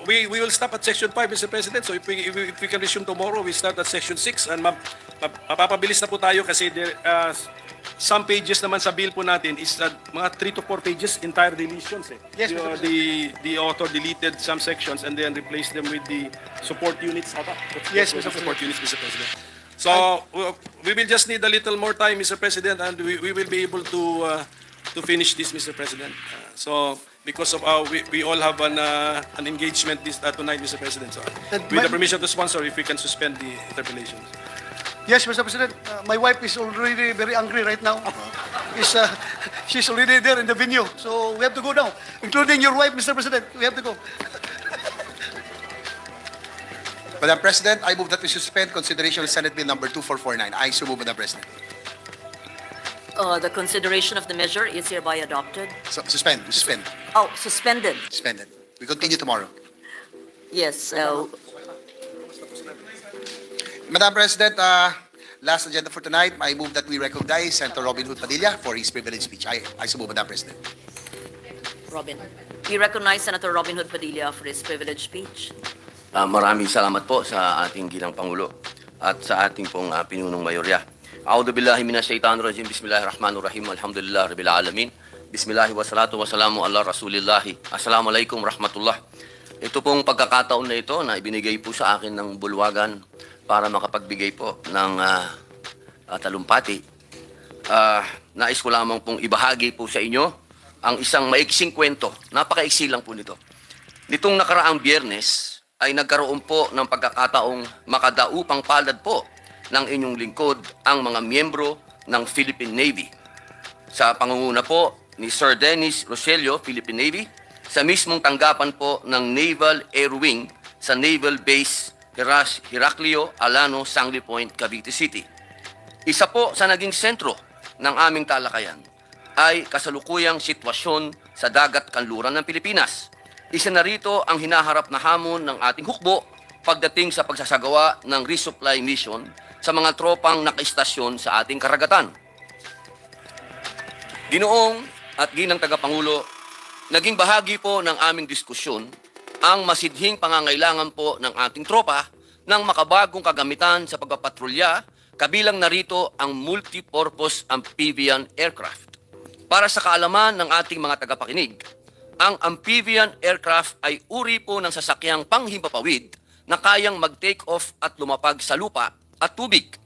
we will stop at section 5, Mr. President. So if we can resume tomorrow, we start at section 6 and mapapabilis na po tayo kasi there some pages naman sa bill po natin is mga 3 to 4 pages entire deletions eh. Yes, Mr. The author deleted some sections and then replaced them with the support units. Yes, Mr. Mr. Support units, Mr. President. So we will just need a little more time, Mr. President, and we will be able to finish this, Mr. President. So because of we all have an engagement tonight, Mr. President. So And with the my- permission of the sponsor, if we can suspend the interpellations. Yes, Mr. President. My wife is already very angry right now. She's already there in the venue. So we have to go now. Including your wife, Mr. President. We have to go. Madam President, I move that we suspend consideration of Senate Bill number 2449. I so move, Madam President. The consideration of the measure is hereby adopted. Suspend. Oh, suspended. Suspended. We continue tomorrow. Yes, Madam President, last agenda for tonight, I move that we recognize Senator Robin Hood Padilla for his privileged speech. I so move, Madam President. Robin. We recognize Senator Robin Hood Padilla for his privileged speech. Maraming salamat po sa ating ginang Pangulo at sa ating pong pinunong mayorya. A'udhu billahi minash shaitanir rajim. Bismillahirrahmanirrahim. Alhamdulillah rabbil alamin. Bismillahi wassalatu wassalamu ala rasulillahi. Assalamualaikum rahmatullah. Ito pong pagkakataon na ito na ibinigay po sa akin ng bulwagan para makapagbigay po ng talumpati. Nais ko lamang pong ibahagi po sa inyo ang isang maiksing kwento. Napakaiksi lang po nito. Nitong nakaraang Biyernes ay nagkaroon po ng pagkakataong makadaupang palad po ng inyong lingkod ang mga miyembro ng Philippine Navy. Sa pangunguna po ni Sir Dennis Roselio, Philippine Navy, sa mismong tanggapan po ng Naval Air Wing sa Naval Base Heraclio Alano, Sangley Point, Cavite City. Isa po sa naging sentro ng aming talakayan ay kasalukuyang sitwasyon sa dagat kanluran ng Pilipinas. Isa na rito ang hinaharap na hamon ng ating hukbo pagdating sa pagsasagawa ng resupply mission sa mga tropang nakaistasyon sa ating karagatan. Ginoong at ginang tagapangulo, naging bahagi po ng aming diskusyon ang masidhing pangangailangan po ng ating tropa ng makabagong kagamitan sa pagpapatrolya, kabilang narito ang multipurpose amphibian aircraft. Para sa kaalaman ng ating mga tagapakinig, ang amphibian aircraft ay uri po ng sasakyang panghimpapawid na kayang mag-take off at lumapag sa lupa at tubig.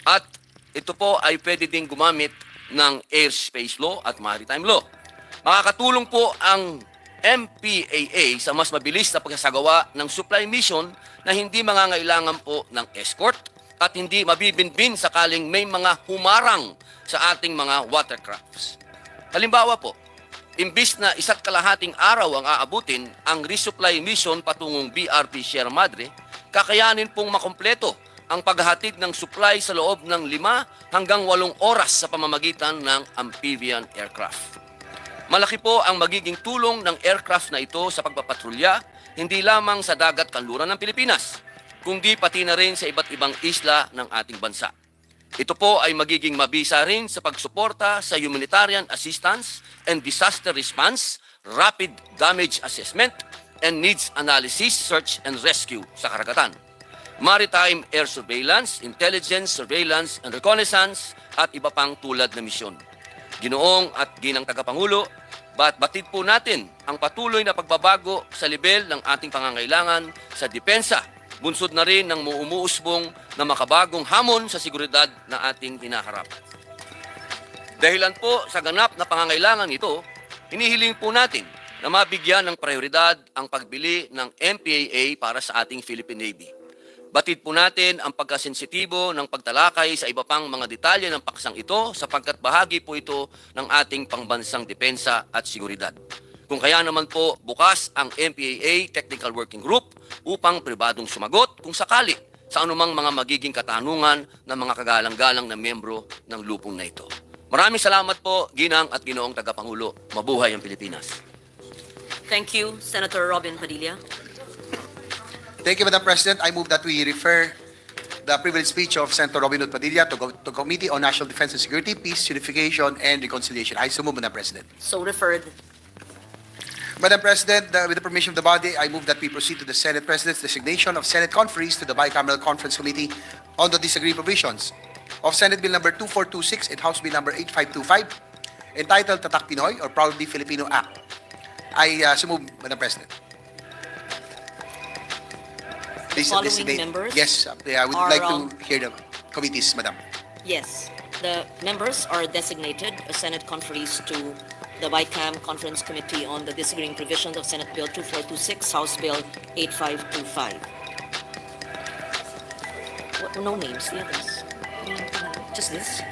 At ito po ay pwede ding gumamit ng airspace law at maritime law. Makakatulong po ang MPAA sa mas mabilis na pagsasagawa ng supply mission na hindi mangangailangan po ng escort at hindi mabibinbin sakaling may mga humarang sa ating mga watercrafts. Halimbawa po, imbis na 1.5 araw ang aabutin ang resupply mission patungong BRP Sierra Madre, kakayanin pong makompleto ang paghahatid ng supply sa loob ng 5 hanggang 8 oras sa pamamagitan ng amphibian aircraft. Malaki po ang magiging tulong ng aircraft na ito sa pagpapatrolya, hindi lamang sa dagat kanluran ng Pilipinas, kundi pati na rin sa iba't ibang isla ng ating bansa. Ito po ay magiging mabisa rin sa pagsuporta sa humanitarian assistance and disaster response, rapid damage assessment, and needs analysis, search and rescue sa karagatan, maritime air surveillance, intelligence, surveillance and reconnaissance, at iba pang tulad na misyon. Ginoong at ginang tagapangulo, batid po natin ang patuloy na pagbabago sa level ng ating pangangailangan sa depensa, bunsod na rin ng umuusbong na makabagong hamon sa seguridad na ating hinaharap. Dahilan po sa ganap na pangangailangan ito, hinihiling po natin na mabigyan ng prioridad ang pagbili ng MPAA para sa ating Philippine Navy. Batid po natin ang pagkasensitibo ng pagtalakay sa iba pang mga detalye ng paksang ito sapagkat bahagi po ito ng ating pangbansang depensa at seguridad. Kung kaya naman po bukas ang MPAA Technical Working Group upang pribadong sumagot kung sakali sa anumang mga magiging katanungan ng mga kagalang-galang na miyembro ng lupong na ito. Maraming salamat po, Ginang at Ginoong Tagapangulo. Mabuhay ang Pilipinas. Thank you, Senator Robin Padilla. Thank you, Madam President. I move that we refer the privileged speech of Senator Robin Hood Padilla to Committee on National Defense and Security, Peace, Unification, and Reconciliation. I so move, Madam President. So referred. Madam President, with the permission of the body, I move that we proceed to the Senate President's designation of Senate conferees to the Bicameral Conference Committee on the disagreed provisions of Senate Bill number 2426 and House Bill number 8525, entitled Tatak Pinoy or Proudly Filipino Act. I so move, Madam President. Please, following members yes, I would are, like to hear the committees, Madam. Yes, the members are designated as Senate conferees to the BICAM Conference Committee on the disagreeing provisions of Senate Bill 2426, House Bill 8525. No names, the others. Just this.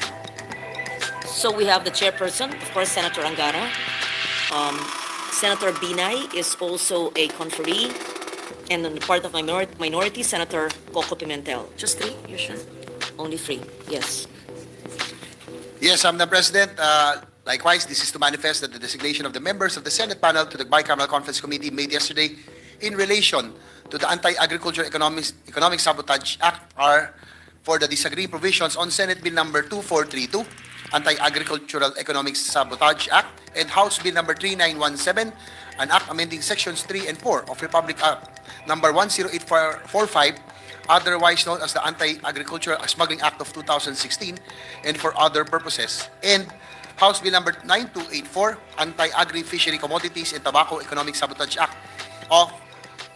So we have the chairperson, of course, Senator Angara. Senator Binay is also a conferee. And on the part of minority, Senator Coco Pimentel. Just three, you sure? Only three, yes. Yes, Madam President. Likewise, this is to manifest that the designation of the members of the Senate panel to the Bicameral Conference Committee made yesterday in relation to the Anti-Agriculture Economic Sabotage Act are for the disagreeing provisions on Senate Bill number 2432, Anti-Agricultural Economic Sabotage Act, and House Bill number 3917, an act amending sections 3 and 4 of Republic Act number 10845, otherwise known as the Anti-Agricultural Smuggling Act of 2016, and for other purposes, and House Bill number 9284, Anti-Agri-Fishery Commodities and Tobacco Economic Sabotage Act of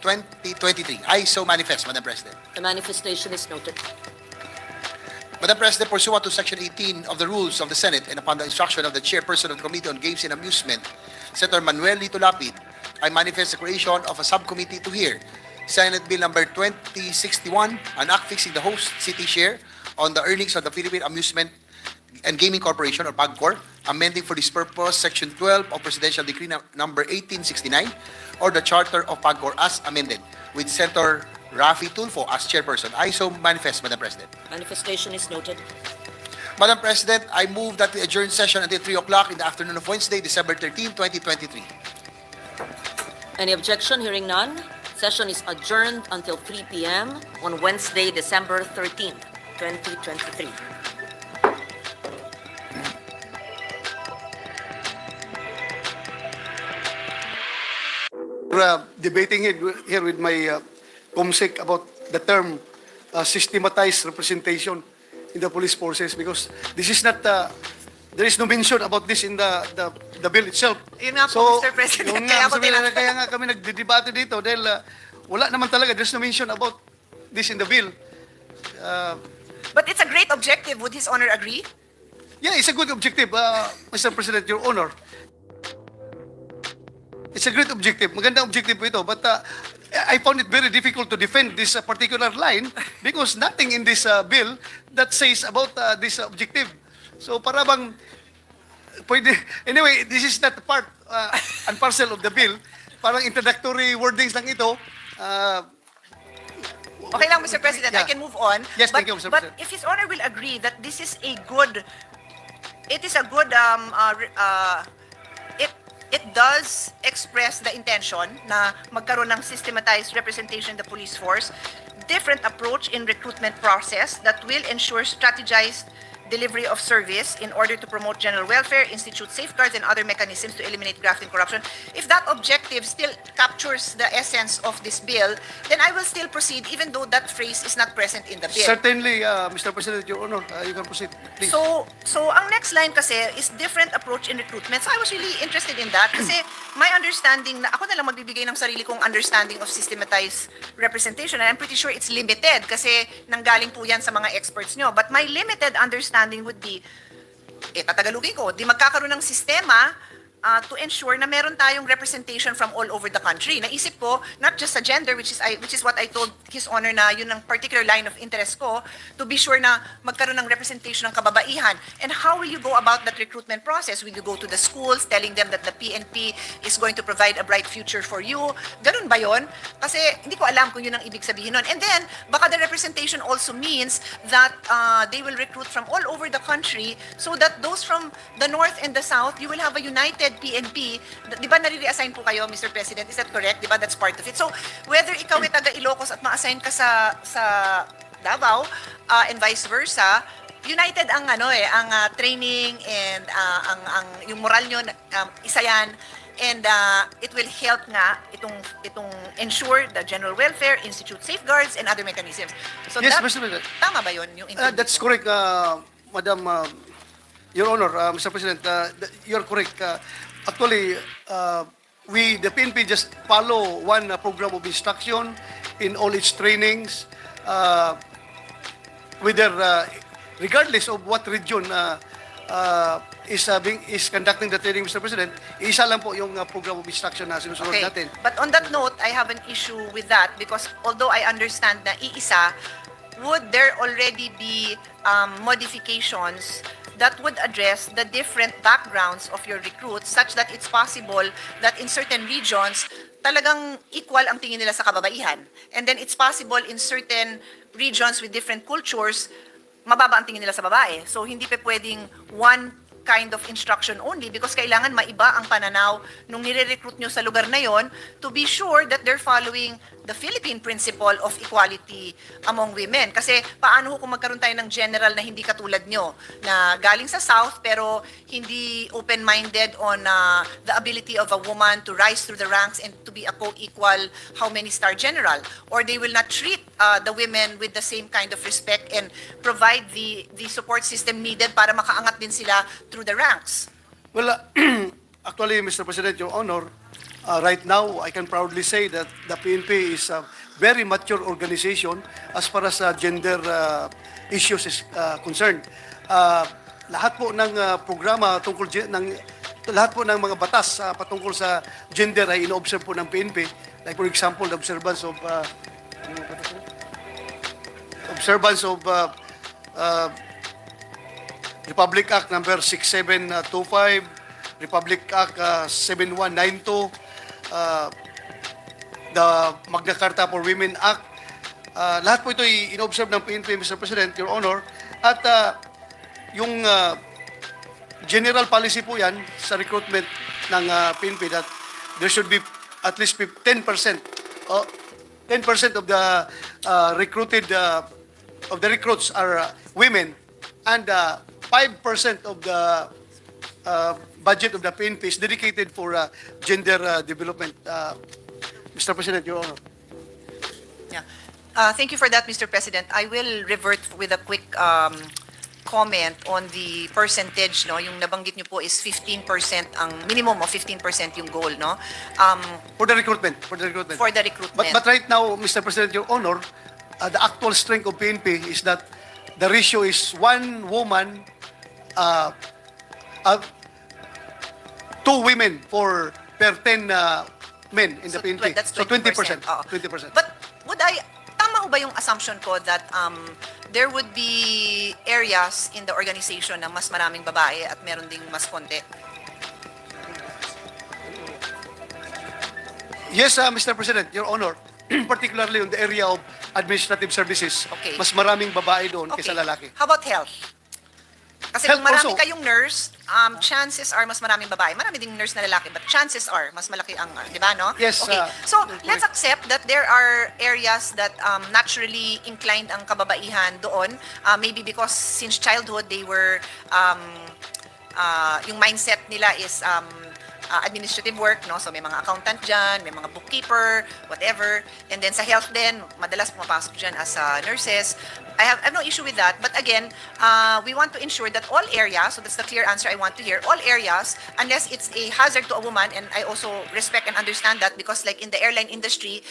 2023. I so manifest, Madam President. The manifestation is noted. Madam President, pursuant to Section 18 of the Rules of the Senate and upon the instruction of the Chairperson of the Committee on Games and Amusement, Senator Manuel Lito Lapid, I manifest the creation of a subcommittee to hear Senate Bill number 2061, an act fixing the host city share on the earnings of the Philippine Amusement and Gaming Corporation or PAGCOR, amending for this purpose Section 12 of Presidential Decree number 1869 or the Charter of PAGCOR as amended, with Senator Rafi Tulfo as chairperson. I so manifest, Madam President. Manifestation is noted. Madam President, I move that we adjourn session until 3 o'clock in the afternoon of Wednesday, December 13, 2023. Any objection? Hearing none. Session is adjourned until 3 p.m. on Wednesday, December 13, 2023. We're debating it here with my COMSEC about the term systematized representation in the police forces because this is not, there is no mention about this in the bill itself. Yun nga po, Mr. President, yun kaya nga, ako kaya nga kami nagdidebate dito dahil wala naman talaga, there's no mention about this in the bill. But it's a great objective. Would His Honor agree? Yeah, it's a good objective, Mr. President, Your Honor. It's a great objective. Magandang objective po ito. But I found it very difficult to defend this particular line because nothing in this bill that says about this objective. So para bang, pwede, anyway, this is not part and parcel of the bill. Parang introductory wordings lang ito. Okay lang, Mr. President, Yeah. I can move on. Yes, but, thank you, Mr. But President. if His Honor will agree that this is a good, it is a good, it does express the intention na magkaroon ng systematized representation in the police force, different approach in recruitment process that will ensure strategized delivery of service in order to promote general welfare, institute safeguards and other mechanisms to eliminate graft and corruption. If that objective still captures the essence of this bill, then I will still proceed even though that phrase is not present in the bill. Certainly, Mr. President, Your Honor, you can proceed, please. So ang next line kasi is different approach in recruitment. So I was really interested in that kasi my understanding na ako na lang magbibigay ng sarili kong understanding of systematized representation and I'm pretty sure it's limited kasi nanggaling po yan sa mga experts nyo. But my limited understanding would be, tatagalugin ko, di magkakaroon ng sistema to ensure na meron tayong representation from all over the country. Naisip ko, not just sa gender, which is what I told His Honor na yun ang particular line of interest ko, to be sure na magkaroon ng representation ng kababaihan. And how will you go about that recruitment process? Will you go to the schools telling them that the PNP is going to provide a bright future for you? Ganun ba yun? Kasi hindi ko alam kung yun ang ibig sabihin nun. And then, baka the representation also means that they will recruit from all over the country so that those from the north and the south, you will have a united PNP. Di ba nare-reassign po kayo, Mr. President? Is that correct? Di ba that's part of it? So, whether ikaw ay taga Ilocos at ma-assign ka sa Davao and vice versa, united ang ang training and yung moral nyo, isa yan. And it will help nga itong ensure the general welfare, institute safeguards, and other mechanisms. So Yes, that, Mr. President. tama ba yun? Yung That's correct, Madam, Your Honor, Mr. President. You're correct. Actually, the PNP just follow one program of instruction in all its trainings, whether regardless of what region is conducting the training, Mr. President, isa lang po yung program of instruction na sinusunod Okay. natin. But on that note, I have an issue with that because although I understand na iisa, would there already be modifications that would address the different backgrounds of your recruits such that it's possible that in certain regions, talagang equal ang tingin nila sa kababaihan. And then it's possible in certain regions with different cultures, mababa ang tingin nila sa babae. So hindi pa pwedeng one kind of instruction only because kailangan maiba ang pananaw nung nire-recruit nyo sa lugar na yon to be sure that they're following the Philippine principle of equality among women. Kasi paano kung magkaroon tayo ng general na hindi katulad nyo, na galing sa South pero hindi open-minded on the ability of a woman to rise through the ranks and to be a co-equal how many star general. Or they will not treat the women with the same kind of respect and provide the support system needed para makaangat din sila through the ranks. Well, actually, Mr. President, Your Honor, right now, I can proudly say that the PNP is a very mature organization as far as gender issues is concerned. Lahat po ng programa tungkol lahat po ng mga batas patungkol sa gender ay ino-observe po ng PNP. Like for example, the observance of Republic Act number 6725, Republic Act 7192, the Magna Carta for Women Act. Lahat po ito ay in-observe ng PNP, Mr. President, Your Honor. At yung general policy po yan sa recruitment ng PNP that there should be at least 10% of the recruits are women, and 5% of the budget of the PNP is dedicated for gender development. Mr. President, Your Honor. Yeah. Thank you for that, Mr. President. I will revert with a quick comment on the percentage, no? Yung nabanggit niyo po is 15%, ang minimum of 15% yung goal, no? For the recruitment. For the recruitment. But right now, Mr. President, Your Honor, the actual strength of PNP is that the ratio is 1 woman, 2 women per 10 men in the PNP. That's So 20%. Oo. 20%. But tama ho ba yung assumption ko that there would be areas in the organization na mas maraming babae at meron ding mas konti? Yes, Mr. President, Your Honor, particularly on the area of administrative services, Okay. mas maraming babae doon Okay. kaysa lalaki. How about health? Kasi Health kung marami also. kayong nurse, chances are mas maraming babae. Marami ding nurse na lalaki, but chances are mas malaki ang, di ba, no? Yes, Okay. So, let's accept that there are areas that naturally inclined ang kababaihan doon. Maybe because since childhood, they were, yung mindset nila is administrative work, no? So may mga accountant dyan, may mga bookkeeper, whatever. And then sa health din, madalas pumapasok dyan as nurses. I have no issue with that. But again, we want to ensure that all areas, so that's the clear answer I want to hear, all areas, unless it's a hazard to a woman, and I also respect and understand that because like in the airline industry,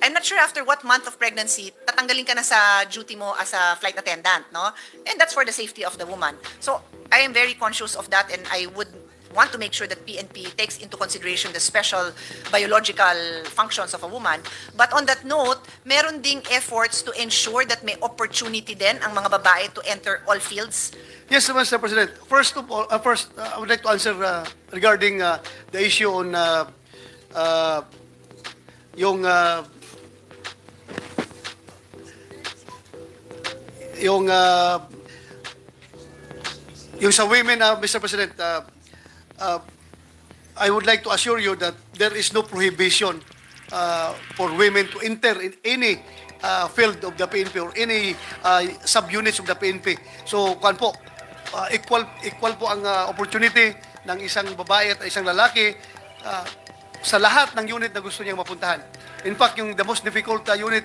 I'm not sure after what month of pregnancy, tatanggalin ka na sa duty mo as a flight attendant, no? And that's for the safety of the woman. So I am very conscious of that, and I would want to make sure that PNP takes into consideration the special biological functions of a woman. But on that note, meron ding efforts to ensure that may opportunity din ang mga babae to enter all fields. Yes, Mr. President. First of all, I would like to answer regarding the issue on yung sa women, Mr. President, I would like to assure you that there is no prohibition for women to enter in any field of the PNP or any subunits of the PNP. So, kuan po, equal po ang opportunity ng isang babae at isang lalaki sa lahat ng unit na gusto niyang mapuntahan. In fact, yung the most difficult unit,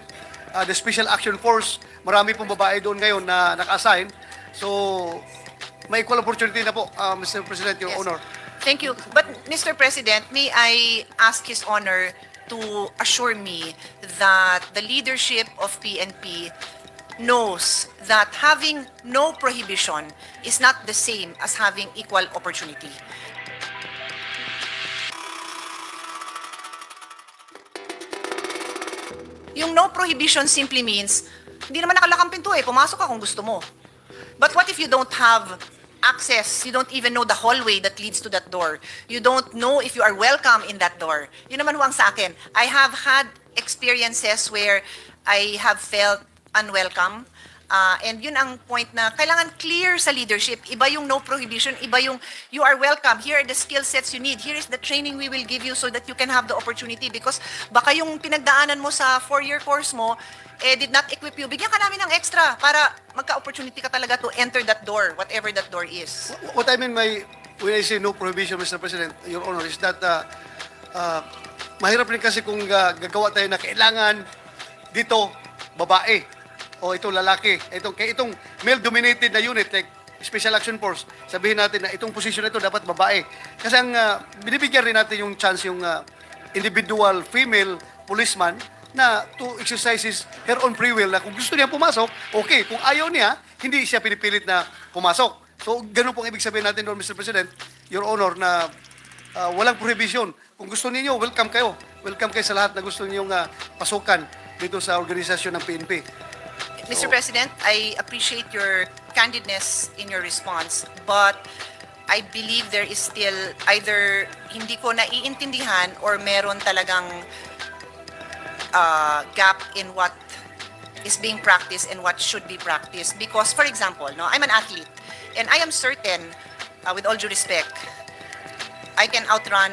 the Special Action Force, marami pong babae doon ngayon na naka-assign. So, may equal opportunity na po, Mr. President, Your Yes. Honor. Thank you. But Mr. President, may I ask His Honor to assure me that the leadership of PNP knows that having no prohibition is not the same as having equal opportunity. Yung no prohibition simply means, hindi naman nakalakang pinto eh, pumasok ka kung gusto mo. But what if you don't have access? You don't even know the hallway that leads to that door. You don't know if you are welcome in that door. Yun naman huwang sa akin. I have had experiences where I have felt unwelcome. And yun ang point na kailangan clear sa leadership. Iba yung no prohibition, iba yung you are welcome. Here are the skill sets you need. Here is the training we will give you so that you can have the opportunity. Because baka yung pinagdaanan mo sa 4-year course mo, did not equip you. Bigyan ka namin ng extra para magka-opportunity ka talaga to enter that door, whatever that door is. What I mean when I say no prohibition, Mr. President, Your Honor, is that mahirap rin kasi kung gagawa tayo na kailangan dito babae o itong lalaki. Itong male-dominated na unit like Special Action Force, sabihin natin na itong position na ito dapat babae. Kasi ang binibigyan rin natin yung chance yung individual female policeman na to exercise her own free will na kung gusto niya pumasok, okay. Kung ayaw niya, hindi siya pinipilit na pumasok. So, ganun pong ibig sabihin natin doon, Mr. President, Your Honor, na walang prohibition. Kung gusto niyo, welcome kayo. Welcome kayo sa lahat na gusto niyong pasukan dito sa organisasyon ng PNP. Mr. President, I appreciate your candidness in your response, but I believe there is still either hindi ko naiintindihan or meron talagang gap in what is being practiced and what should be practiced. Because, for example, no, I'm an athlete, and I am certain, with all due respect, I can outrun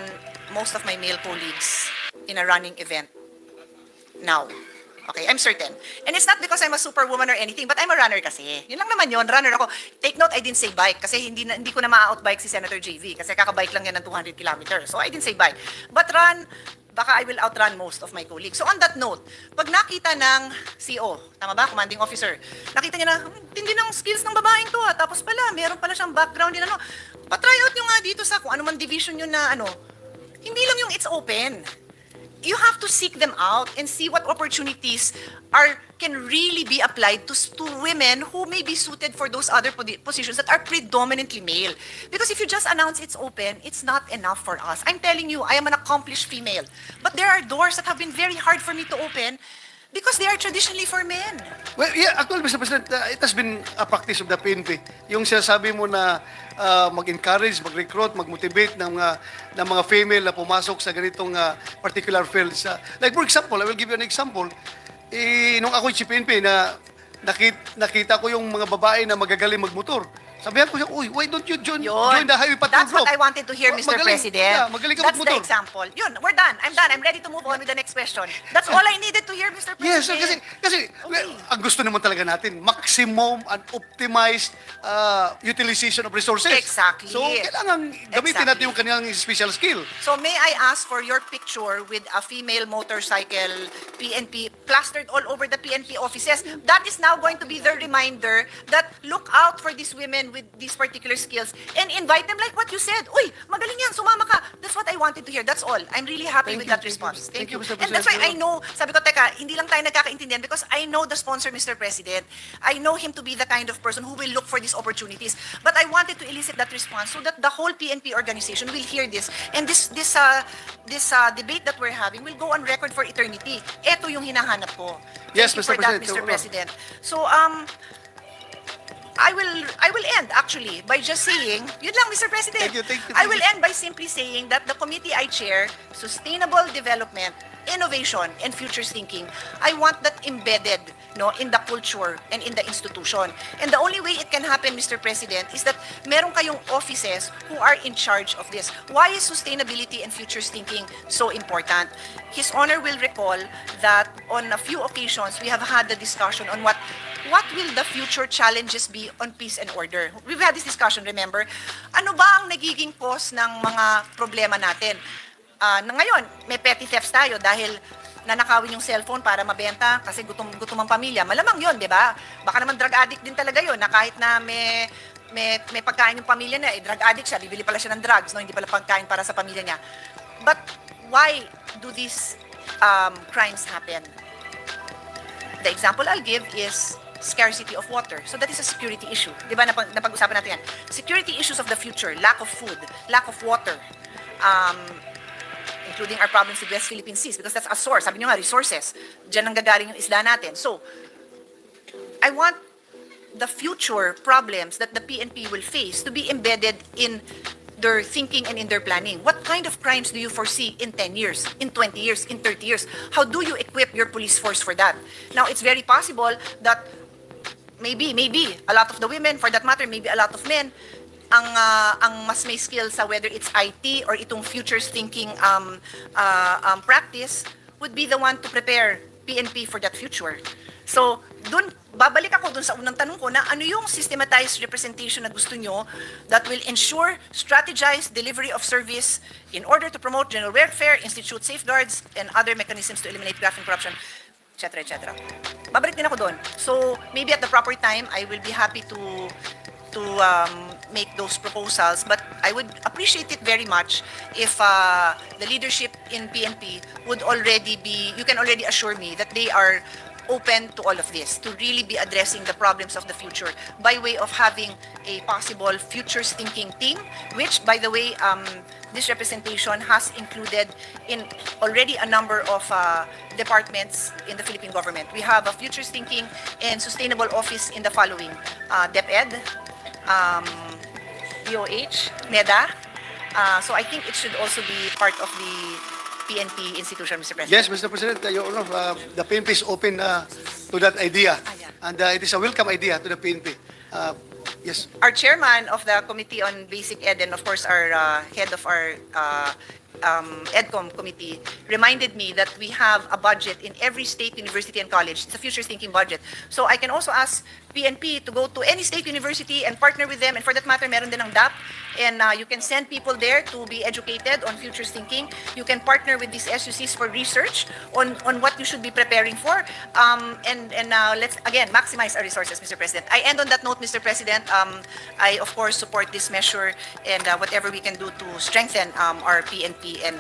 most of my male colleagues in a running event now. Okay, I'm certain. And it's not because I'm a superwoman or anything, but I'm a runner kasi. Yun lang naman yun, runner ako. Take note, I didn't say bike kasi hindi ko na ma-outbike si Senator JV kasi kakabike lang yan ng 200 kilometers. So I didn't say bike. But run, baka I will outrun most of my colleagues. So on that note, pag nakita ng CO, tama ba, commanding officer, nakita niya na, tindi ng skills ng babaeng to tapos pala, meron pala siyang background din patry out nyo nga dito sa kung ano man division yun na hindi lang yung it's open. You have to seek them out and see what opportunities can really be applied to women who may be suited for those other positions that are predominantly male. Because if you just announce it's open, it's not enough for us. I'm telling you, I am an accomplished female. But there are doors that have been very hard for me to open because they are traditionally for men. Well, yeah, actually, Mr. President, it has been a practice of the PNP. Yung sinasabi mo na mag-encourage, mag-recruit, mag-motivate ng mga female na pumasok sa ganitong particular fields. Like for example, I will give you an example. Nung ako si PNP na nakita ko yung mga babae na magagaling magmotor. Sabihan ko siya, uy, why don't you join the highway patrol That's group? what I wanted to hear, Mr. President. Yeah, magaling ka That's the magmotor. example. Yun, we're done. I'm done. I'm ready to move on with the next question. That's all I needed to hear, Mr. President. Yes, sir, kasi well, ang gusto naman talaga natin, maximum and optimized utilization of resources. Exactly. So, kailangan gamitin natin yung kanilang special skill. So may I ask for your picture with a female motorcycle PNP plastered all over the PNP offices? That is now going to be the reminder that look out for these women with these particular skills and invite them like what you said. Uy, magaling yan, sumama ka. That's what I wanted to hear. That's all. I'm really happy with that response. Thank you. Mr. And that's why I President. know, sabi ko, teka, hindi lang tayo nagkakaintindihan because I know the sponsor, Mr. President. I know him to be the kind of person who will look for these opportunities. But I wanted to elicit that response so that the whole PNP organization will hear this. And this debate that we're having will go on record for eternity. Ito yung hinahanap ko. Yes, Thank you Mr. for that, President. Mr. President. So, I will end actually by just saying, yun lang, Mr. President. Thank you. I will end by simply saying that the committee I chair, Sustainable Development, Innovation, and Futures Thinking, I want that embedded in the culture and in the institution. And the only way it can happen, Mr. President, is that meron kayong offices who are in charge of this. Why is sustainability and futures thinking so important? His Honor will recall that on a few occasions, we have had the discussion on what will the future challenges be on peace and order. We've had this discussion, remember? Ano ba ang nagiging cause ng mga problema natin? Na ngayon, may petty thefts tayo dahil nanakawin yung cellphone para mabenta kasi gutom ang pamilya. Malamang yun, di ba? Baka naman drug addict din talaga yun na kahit na may pagkain yung pamilya na, drug addict siya, bibili pala siya ng drugs, no? Hindi pala pagkain para sa pamilya niya. But why do these crimes happen? The example I'll give is scarcity of water. So that is a security issue. Di ba, napag-usapan natin yan. Security issues of the future, lack of food, lack of water, including our problems with West Philippine Seas because that's a source. Sabi nyo nga, resources. Diyan ang gagaling yung isla natin. So, I want the future problems that the PNP will face to be embedded in their thinking and in their planning. What kind of crimes do you foresee in 10 years, in 20 years, in 30 years? How do you equip your police force for that? Now, it's very possible that maybe, a lot of the women, for that matter, maybe a lot of men, ang mas may skill sa whether it's IT or itong futures thinking practice would be the one to prepare PNP for that future. So, babalik ako dun sa unang tanong ko na ano yung systematized representation na gusto nyo that will ensure strategized delivery of service in order to promote general welfare, institute safeguards, and other mechanisms to eliminate graft and corruption, etc., etc. Babalik din ako doon. So, maybe at the proper time, I will be happy to make those proposals, but I would appreciate it very much if the leadership in PNP would already be, you can already assure me that they are open to all of this, to really be addressing the problems of the future by way of having a possible futures thinking team, which, by the way, this representation has included in already a number of departments in the Philippine government. We have a futures thinking and sustainable office in the following: DepEd, DOH, NEDA. So I think it should also be part of the PNP institution, Mr. President. Yes, Mr. President, Your Honor, the PNP is open to that idea. Yeah. And it is a welcome idea to the PNP. Yes. Our chairman of the Committee on Basic Ed and of course our head of our EDCOM committee reminded me that we have a budget in every state, university, and college. It's a futures thinking budget. So I can also ask PNP to go to any state university and partner with them. And for that matter, meron din ng DAP. And you can send people there to be educated on futures thinking. You can partner with these SUCs for research on what you should be preparing for. And let's, again, maximize our resources, Mr. President. I end on that note, Mr. President. I, of course, support this measure and whatever we can do to strengthen our PNP and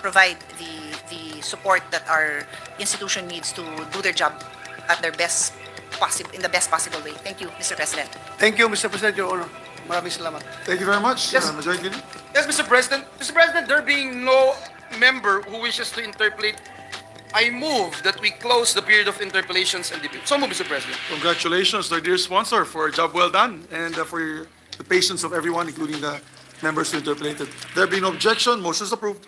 provide the support that our institution needs to do their job at their best in the best possible way. Thank you, Mr. President. Thank you, Mr. President, Your Honor. Maraming salamat. Thank you very much, Yes. Majority Leader. Yes, Mr. President. Mr. President, there being no member who wishes to interpolate, I move that we close the period of interpellations and debate. So move, Mr. President. Congratulations to our dear sponsor for a job well done and for the patience of everyone, including the members who interpolated. There being no objection, motion is approved.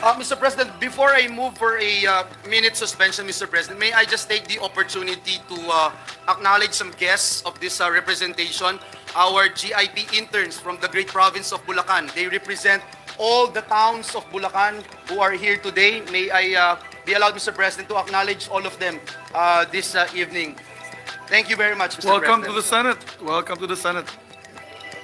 Mr. President, before I move for a minute suspension, Mr. President, may I just take the opportunity to acknowledge some guests of this representation, our GIP interns from the great province of Bulacan. They represent all the towns of Bulacan who are here today. May I be allowed, Mr. President, to acknowledge all of them this evening. Thank you very much, Mr. Welcome to President. the Senate. Welcome to the Senate.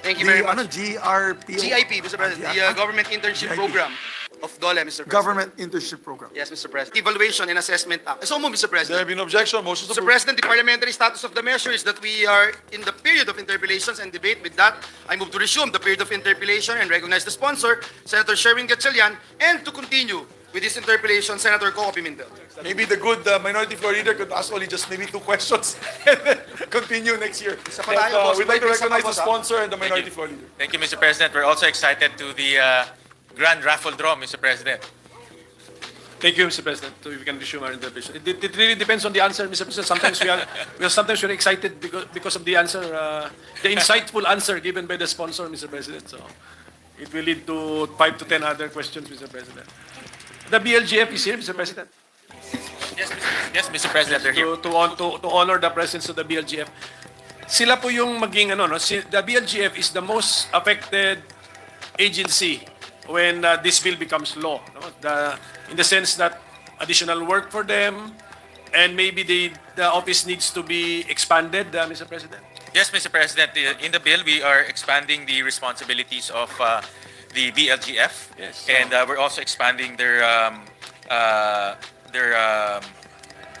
Thank you very much. GRPO. GIP, Mr. President, the Government Internship GIP. Program. of DOLE, Mr. President. Government Internship Program. Yes, Mr. President. Evaluation and Assessment Act. So move, Mr. President. There have been objection, motion to Mr. approve. President, the parliamentary status of the measure is that we are in the period of interpellations and debate. With that, I move to resume the period of interpellation and recognize the sponsor, Senator Sherwin Gatchalian, and to continue with this interpellation, Senator Coco Pimentel. Maybe the good minority floor leader could ask only just maybe 2 questions and then continue next year. Isa pa tayo, boss. We'd like to May isa pa, recognize the boss, ha? sponsor and the Thank minority you. floor leader. Thank you, Mr. President. We're also excited to the grand raffle draw, Mr. President. Thank you, Mr. President. So we can resume our interpretation. It really depends on the answer, Mr. President. Sometimes sometimes we're excited because of the answer, the insightful answer given by the sponsor, Mr. President. So it will lead to 5 to 10 other questions, Mr. President. The BLGF is here, Mr. President. Yes, Mr. President, they're here. To honor the presence of the BLGF. Sila po yung maging the BLGF is the most affected agency when this bill becomes law. No? In the sense that additional work for them and maybe the office needs to be expanded, Mr. President. Yes, Mr. President. In the bill, we are expanding the responsibilities of the BLGF, Yes. and we're also expanding their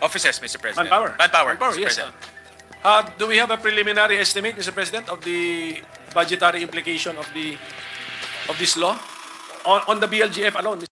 offices, Mr. President. Manpower. Manpower, Mr. Yes. President. Do we have a preliminary estimate, Mr. President, of the budgetary implication of this law on the BLGF alone, Mr.